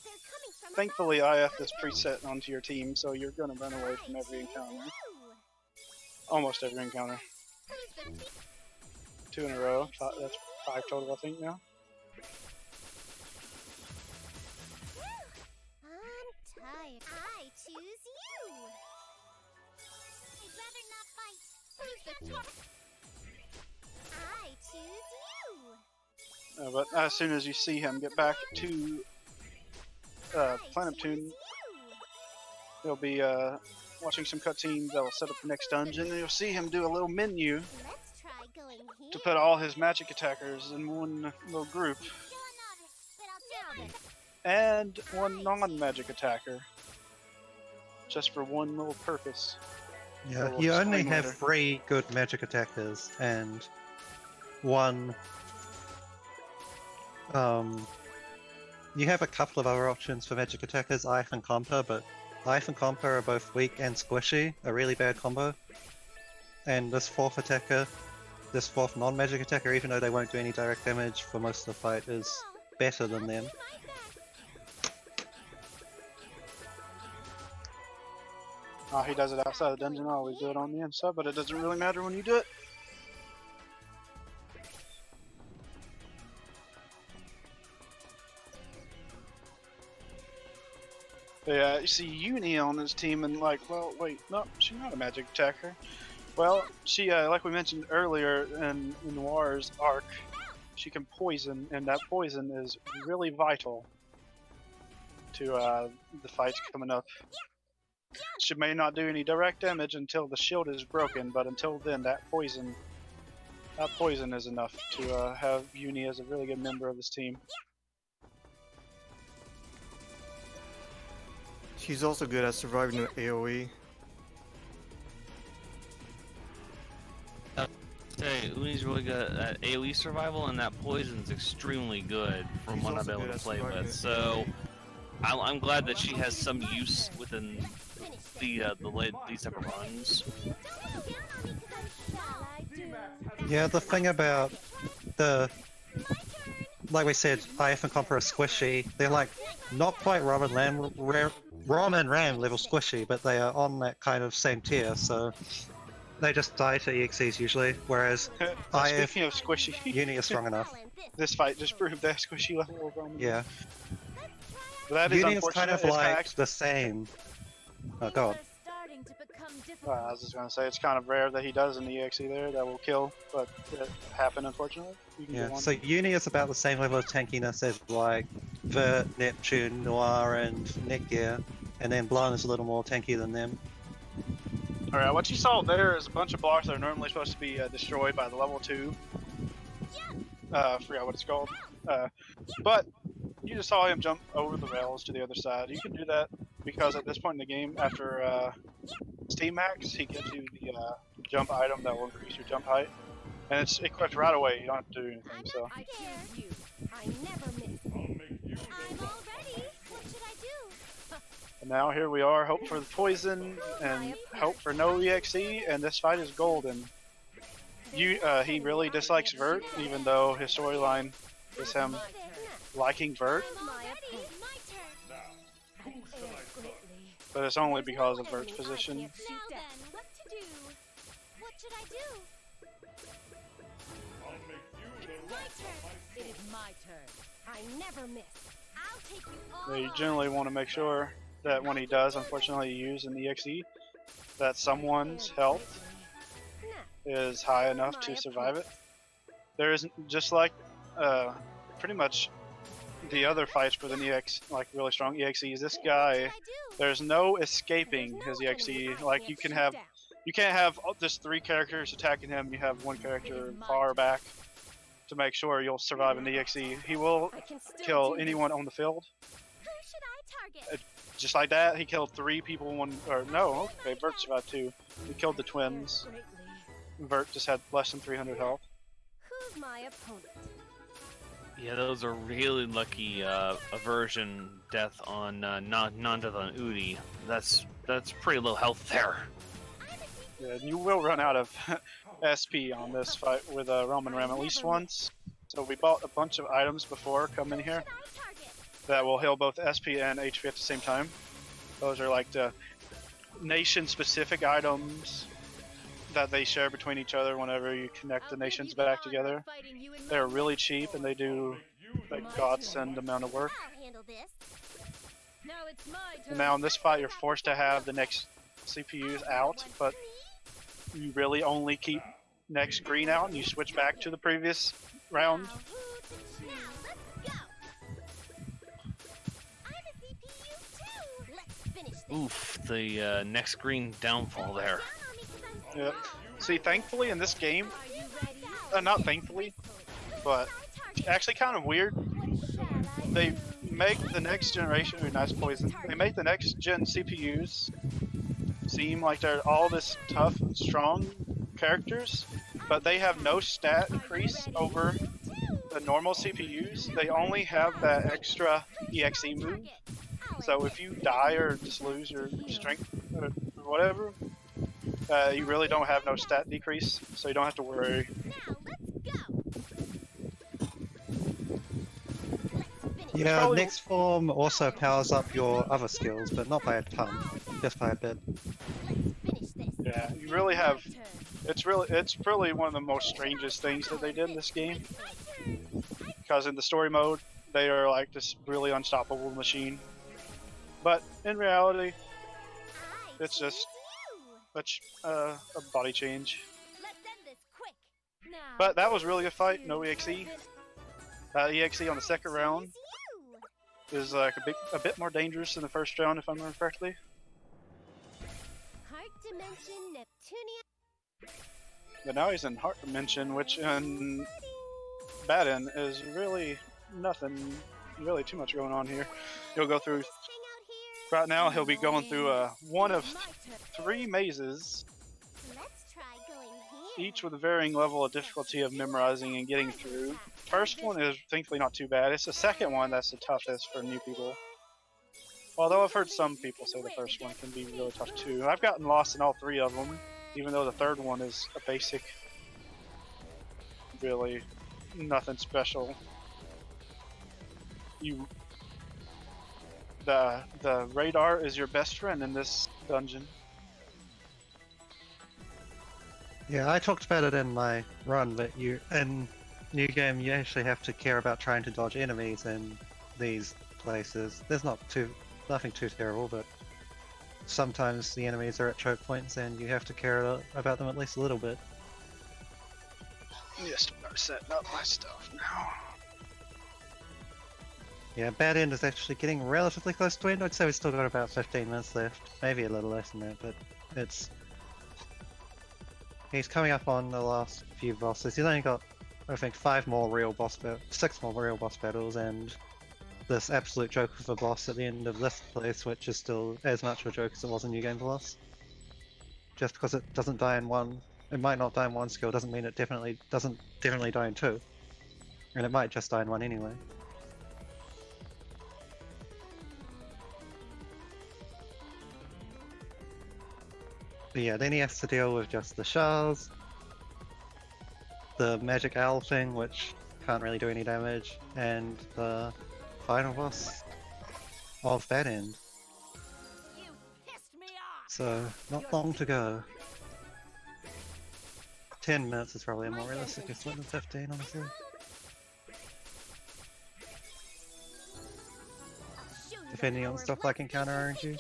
They're coming from Thankfully, above. IF is preset onto your team, so you're gonna run away from every encounter. You. Almost every encounter. Who's the team? 2 in a row. That's 5 total, I think, now. I'm tired. I choose you. I'd rather not fight. Who's the target? I choose you. But as soon as you see him get back to Planet Tune, he'll be watching some cutscenes that will set up the next dungeon, and you'll see him do a little menu Let's try going here. to put all his magic attackers in one little group, Still a novice, but I'll do this. and one non-magic attacker, just for one little purpose. Yeah, we'll you only explain have later. 3 good magic attackers and 1. You have a couple of other options for magic attackers, Ith and Compa, but Ith and Compa are both weak and squishy, a really bad combo. And this 4th attacker, this 4th non-magic attacker, even though they won't do any direct damage for most of the fight, is better than them. He does it outside the dungeon, I always do it on the inside, but it doesn't really matter when you do it. But yeah, you see Uni on his team and like, well, wait, no, she's not a magic attacker. Well, she, like we mentioned earlier in Noir's arc, she can poison, and that poison is really vital to the fights coming up. She may not do any direct damage until the shield is broken, but until then, that poison is enough to have Uni as a really good member of this team. She's also good at surviving the AoE. Say, Uni's really good at AoE survival, and that poison's extremely good from She's what I've also been able good to at play surviving with. the So AoE. I'm glad that she has some use within these type of runs. Yeah, the thing about the, like we said, IF and Comp are squishy. They're like not quite Rom and Ram level squishy, but they are on that kind of same tier. So they just die to EXEs usually. Whereas IF, Speaking of squishy, Uni is strong enough. this fight just proved that squishy level of Roman. Yeah, But that is Uni is unfortunate. kind of It's like kinda the same. Oh god. I was just gonna say it's kind of rare that he does an EXE there that will kill, but it happened unfortunately. You can Yeah, get one. so Uni is about the same level of tankiness as like VII, Neptune, Noir, and Netgear, and then Blonde is a little more tanky than them. Alright, what you saw there is a bunch of blocks that are normally supposed to be destroyed by the level 2. I forgot what it's called. But you just saw him jump over the rails to the other side. You can do that because at this point in the game, after Steam Max, he gives you the jump item that will increase your jump height. And it's equipped right away, you don't have to do anything, so. I never miss. I'm all ready. What should I do? And now here we are, hope for the poison, and hope for no EXE, and this fight is golden. He really dislikes Vert, even though his storyline is him liking Vert, but it's only because of Vert's position. Now then, what to do? What should I do? My turn. It is my turn. I never miss. I'll take you all. They generally want to make sure that when he does, unfortunately, use an EXE, that someone's health is high enough to survive it. There isn't, just like pretty much the other fights with an EX, like really strong EXEs, this guy, there's no escaping his EXE. Like you can't have just 3 characters attacking him, you have 1 character far back to make sure you'll survive an EXE. He will kill anyone on the field. Who should I target? Just like that, he killed 3 people in one, or no, okay, Vert survived 2. He killed the twins. Vert just had less than 300 health. Who's my opponent? Yeah, those are really lucky aversion death on non-death on Udi. That's pretty low health there. Yeah, you will run out of SP on this fight with Roman Ram at least once. So we bought a bunch of items before coming here that will heal both SP and HP at the same time. Those are like the nation-specific items that they share between each other whenever you connect the nations back together. They're really cheap and they do like godsend amount of work. I'll handle this. Now it's my turn. And now in this fight you're forced to have the next CPUs out, but you really only keep next green out and you switch back to the previous round. Now let's go. I'm a CPU too. Let's finish this. Oof, the next green downfall there. Yeah. See, thankfully in this game, not thankfully, but actually kind of weird, they make the next generation, ooh, nice poison, they make the next gen CPUs seem like they're all this tough and strong characters, but they have no stat increase over the normal CPUs. They only have that extra EXE move, so if you die or just lose your strength or whatever, you really don't have no stat decrease, so you don't have to worry. Yeah, next form also powers up your other skills, but not by a ton, just by a bit. Yeah, you really have. It's really one of the most strangest things that they did in this game. Because in the story mode, they are like this really unstoppable machine. But in reality, it's just a body change. But that was really a fight. No EXE. EXE on the second round is like a bit more dangerous than the first round, if I remember correctly. Heart Dimension Neptunia. But now he's in Heart Dimension, which in Baden is really nothing, really too much going on here. You'll go through Right now, he'll be going through one of 3 mazes, Let's try going here. each with a varying level of difficulty of memorizing and getting through. First one is thankfully not too bad. It's the second one that's the toughest for new people. Although I've heard some people say the first one can be really tough too. I've gotten lost in all 3 of them, even though the third one is a basic. Really, nothing special. The radar is your best friend in this dungeon. Yeah, I talked about it in my run, but in new game you actually have to care about trying to dodge enemies in these places. There's nothing too terrible, but sometimes the enemies are at choke points and you have to care about them at least a little bit. Just start setting up my stuff now. Yeah, bad end is actually getting relatively close to end. I'd say we've still got about 15 minutes left, maybe a little less than that, but he's coming up on the last few bosses. He's only got, I think, 6 more real boss battles, and this absolute joke of a boss at the end of this place, which is still as much of a joke as it was in New Game Plus. Just because it doesn't die in one, it might not die in one skill, doesn't mean it doesn't definitely die in 2. And it might just die in 1 anyway. But yeah, then he has to deal with just the shards, the magic owl thing, which can't really do any damage, and the final boss of that end. So, not long to go. 10 minutes is probably a more realistic estimate than 15, honestly. Depending on stuff like encounter RNG.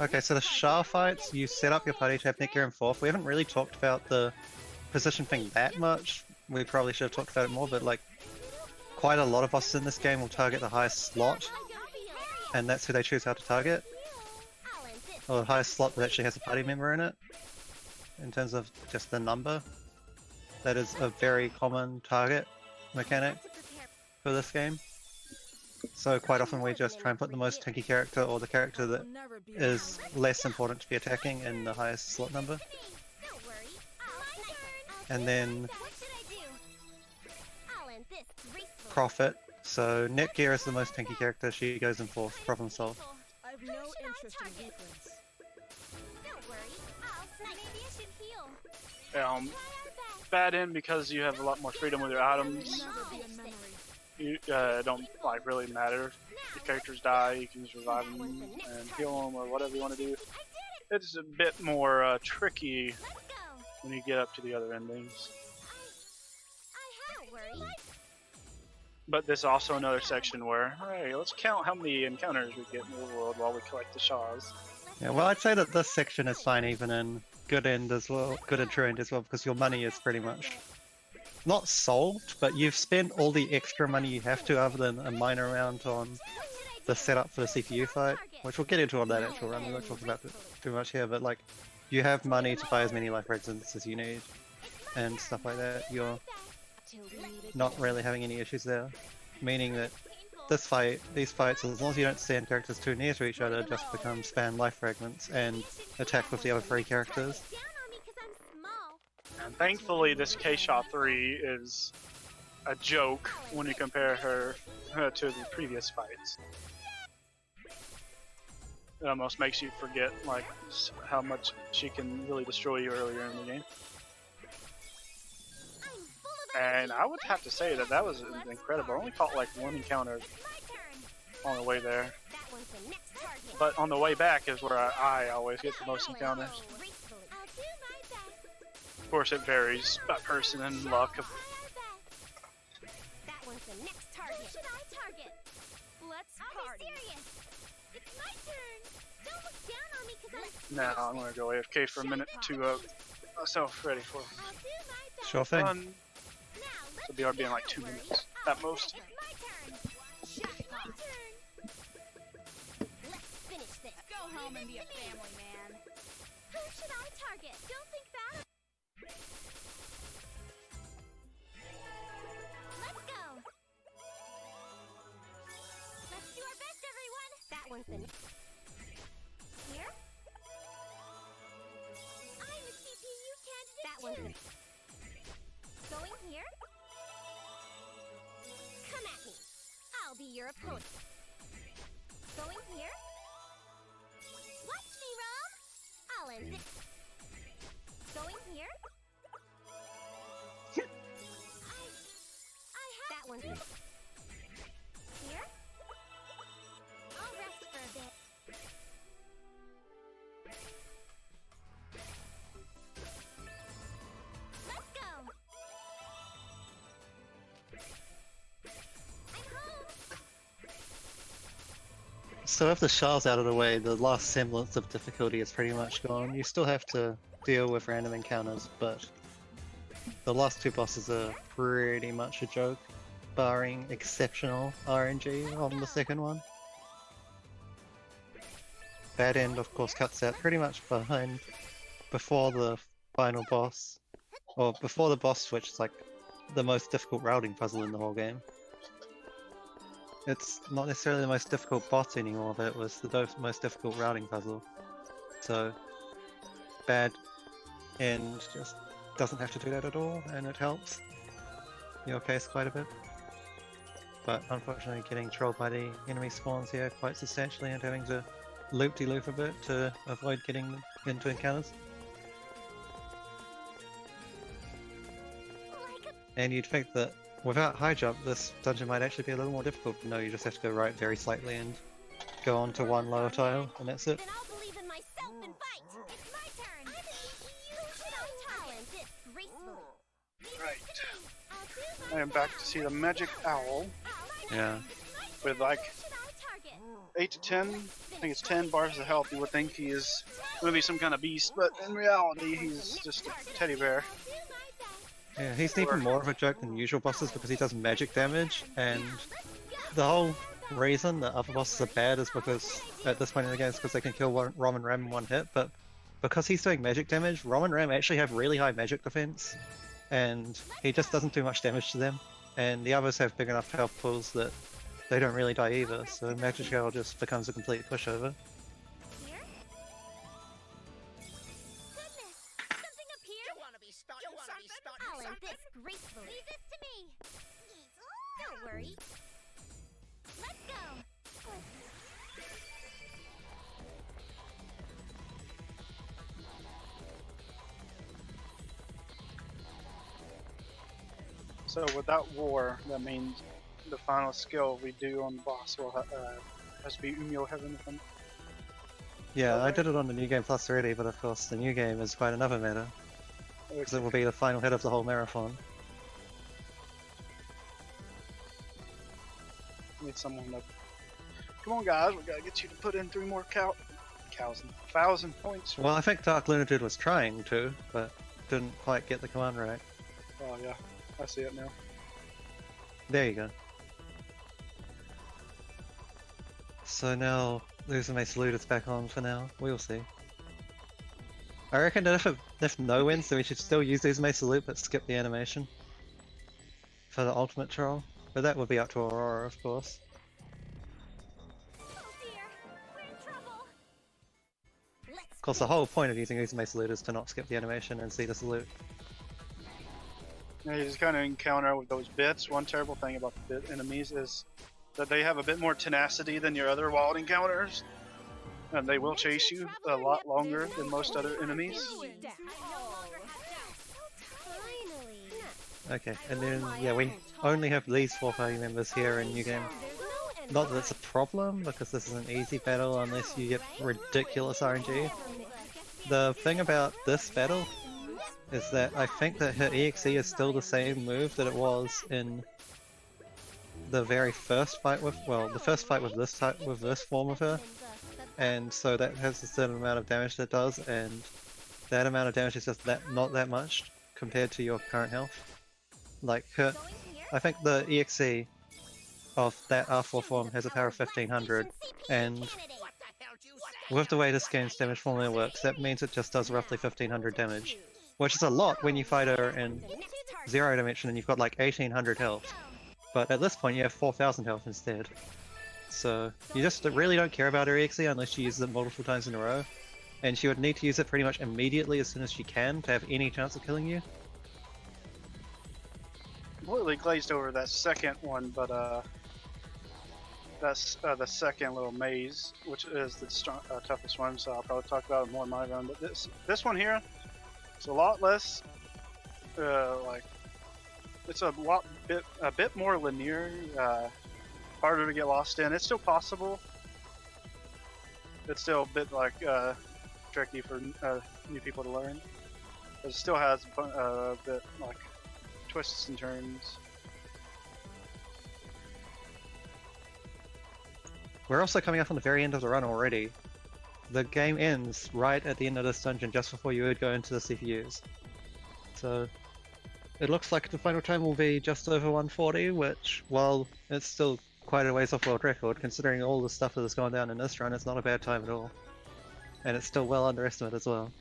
Okay, so the Shah fights, you set up your party to have Netgear in 4th. We haven't really talked about the position thing that much. We probably should have talked about it more, but like, quite a lot of bosses in this game will target the highest slot, and that's who they choose how to target. Or the highest slot that actually has a party member in it, in terms of just the number. That is a very common target mechanic for this game. So quite often we just try and put the most tanky character, or the character that is less important to be attacking, in the highest slot number. And then Prophet. So Netgear is the most tanky character, she goes in 4th, problem solved. I've no interest in defense. Bad end because you have a lot more freedom with your items. You don't like really matter. If characters die, you can just revive them and heal them or whatever you want to do. It's a bit more tricky when you get up to the other endings. But there's also another section where, hey, let's count how many encounters we get in the world while we collect the shards. Yeah, well, I'd say that this section is fine even in good end as well, good and true end as well, because your money is pretty much not solved, but you've spent all the extra money you have to, other than a minor amount on the setup for the CPU fight, which we'll get into on that actual run. We won't talk about it too much here, but like, you have money to buy as many life resonances as you need, and stuff like that. You're not really having any issues there, meaning that these fights, as long as you don't stand characters too near to each other, just become spam life fragments and attack with the other 3 characters. And thankfully this K-Shaw 3 is a joke when you compare her to the previous fights. It almost makes you forget like how much she can really destroy you earlier in the game. And I would have to say that was incredible. I only caught like 1 encounter on the way there. But on the way back is where I always get the most encounters. Of course it varies by person and luck. Now I'm gonna go AFK for a minute to myself ready for Sure thing. run. So BRB in like 2 minutes at most. Go home and be a family man. Who should I target? Don't think bad of That one's the... Here? I'm a CPU candidate. That one's the... Going here? Come at me. I'll be your opponent. Going here? Watch me, Rom! I'll end this. Going here? I have... That one's the... Here? I'll rest for a bit. Let's go! I'm home! So if the Shar's out of the way, the last semblance of difficulty is pretty much gone. You still have to deal with random encounters, but the last two bosses are pretty much a joke, barring exceptional RNG on the second one. Bad End, of course, cuts out pretty much before the final boss, or before the boss switch is like the most difficult routing puzzle in the whole game. It's not necessarily the most difficult boss anymore, but it was the most difficult routing puzzle. So, Bad End just doesn't have to do that at all, and it helps your case quite a bit. But unfortunately getting trolled by the enemy spawns here quite substantially and having to loop-de-loop a bit to avoid getting into encounters. And you'd think that without high jump this dungeon might actually be a little more difficult, but no, you just have to go right very slightly and go on to one lower tile, and that's it. Then I'll believe in myself and fight! It's my turn! I'm a CPU talent this gracefully. Right. I am back to see the magic owl Yeah. with like 8 to 10. I think it's 10 bars of health. You would think he is going to be some kind of beast, but in reality, he's just a teddy bear. Yeah, he's even more of a joke than usual bosses because he does magic damage, and the whole reason that other bosses are bad is because, at this point in the game, it's because they can kill Rom and Ram in one hit, but because he's doing magic damage, Rom and Ram actually have really high magic defense, and he just doesn't do much damage to them, and the others have big enough health pools that they don't really die either, so Magic Owl just becomes a complete pushover. Here? Goodness! Something up here? You wanna be starting something? I'll end this gracefully. Leave this to me! Don't worry. Let's go! So without war, that means the final skill we do on the boss will has to be Umyo Heaven. Yeah, I did it on the New Game Plus already, but of course the New Game is quite another matter, because it will be the final hit of the whole marathon. Need someone to... Come on guys, we gotta get you to put in 3 more 1,000 points. Well, I think Dark Lunatud was trying to, but didn't quite get the command right. Oh yeah, I see it now. There you go. So now, Uzume Salute is back on for now. We'll see. I reckon that if no wins, then we should still use Uzume Salute, but skip the animation for the ultimate troll. But that would be up to Aurora, of course. Oh dear! We're in trouble! Of course, the whole point of using Uzume Salute is to not skip the animation and see the salute. Yeah, you just kind of encounter with those bits. One terrible thing about the bit enemies is that they have a bit more tenacity than your other wild encounters, and they will chase you a lot longer than most other enemies. Okay, and then, yeah, we only have these 4 party members here in New Game. Not that it's a problem, because this is an easy battle unless you get ridiculous RNG. The thing about this battle is that I think that her EXE is still the same move that it was in the very first fight with, well, the first fight with this form of her, and so that has a certain amount of damage that it does, and that amount of damage is just not that much compared to your current health. Like her, I think the EXE of that R4 form has a power of 1500, and with the way this game's damage formula works, that means it just does roughly 1500 damage, which is a lot when you fight her in 0 dimension and you've got like 1800 health. But at this point you have 4000 health instead. So you just really don't care about her EXE unless she uses it multiple times in a row. And she would need to use it pretty much immediately as soon as she can to have any chance of killing you. Completely glazed over that second one, but that's the second little maze, which is the toughest one. So I'll probably talk about it more in my run. But this one here, it's a lot less like it's a bit more linear, harder to get lost in. It's still possible. It's still a bit like tricky for new people to learn. But it still has a bit like twists and turns. We're also coming up on the very end of the run already. The game ends right at the end of this dungeon, just before you would go into the CPUs. So it looks like the final time will be just over 140, which, while it's still quite a ways off world record, considering all the stuff that has gone down in this run, it's not a bad time at all. And it's still well under estimate as well.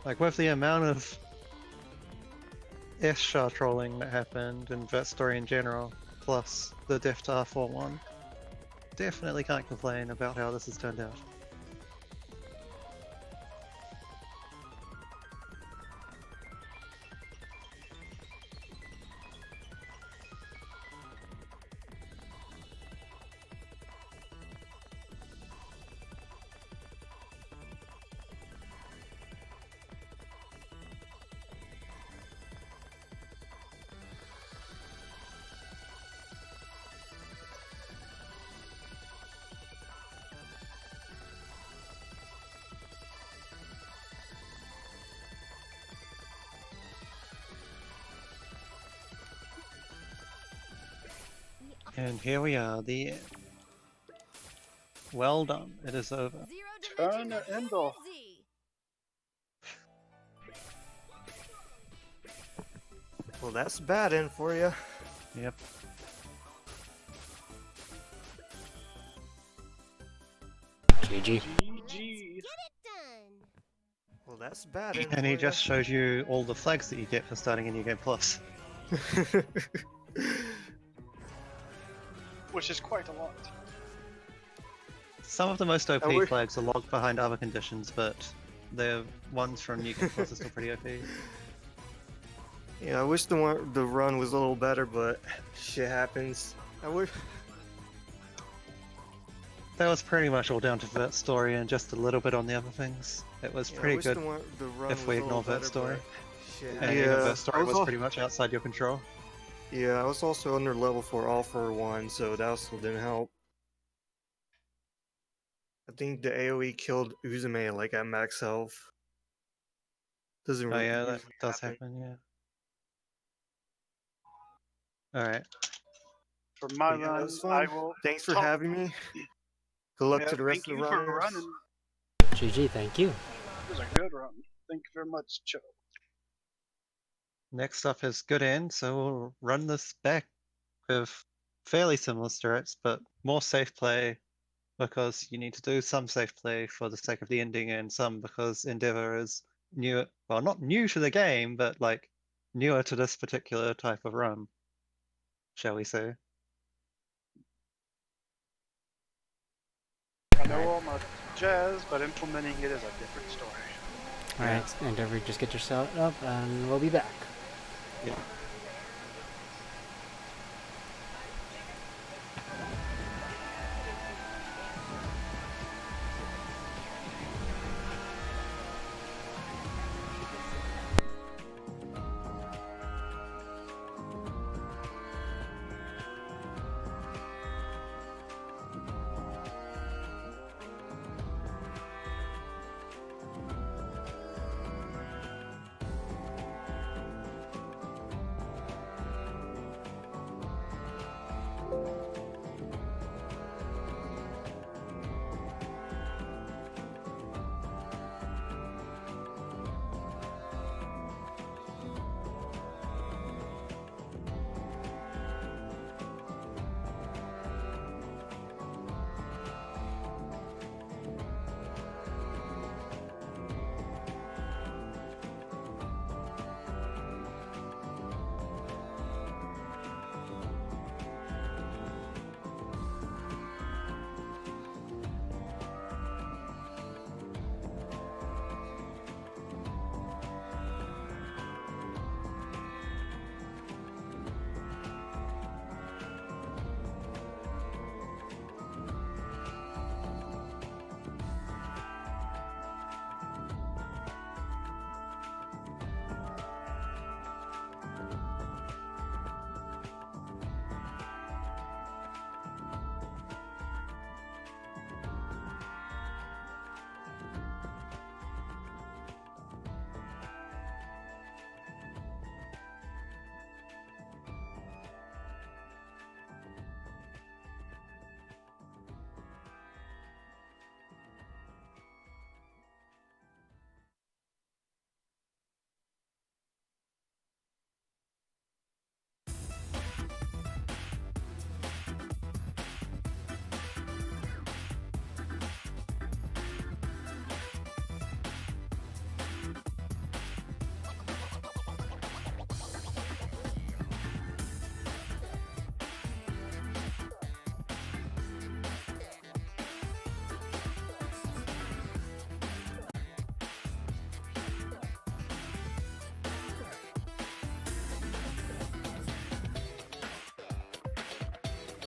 Like, with the amount of S-Shah trolling that happened in that story in general, plus the death to R41, definitely can't complain about how this has turned out. And here we are, the end. Well done, it is over. Turn the Endel. Well, that's a bad end for you. Yep. GG. GG. Well, that's a bad end And he for just showed you all the flags that you get for starting a New Game Plus. ya. Which is quite a lot. Some of the most OP wish- flags are logged behind other conditions, but the ones from New Game Plus are still pretty OP. Yeah, I wish the run was a little better, but shit happens. I wish. That was pretty much all down to that story and just a little bit on the other things. It was Yeah, I pretty wish good the run if we was a little ignore that better, story. but shit And even happens. that story was pretty much outside your control. Yeah, I was also under level 4 all for 1, so that also didn't help. I think the AoE killed Uzume like at max health. Doesn't Oh really yeah, that usually does happen, yeah. Alright. For my But yeah, that run, was fun. I will. Thanks for talk- having me. Good luck Yeah, to the rest thank of the you for runners. running. GG, thank you. It was a good run. Thank you very much, Joe. Next up is Good End, so we'll run this back with fairly similar strats, but more safe play, because you need to do some safe play for the sake of the ending, and some because Endeavor is new, well, not new to the game, but like newer to this particular type of run, shall we say. I know all my jazz, but implementing it is a different story. Alright, Endeavor, just get yourself up and we'll be back. Yeah.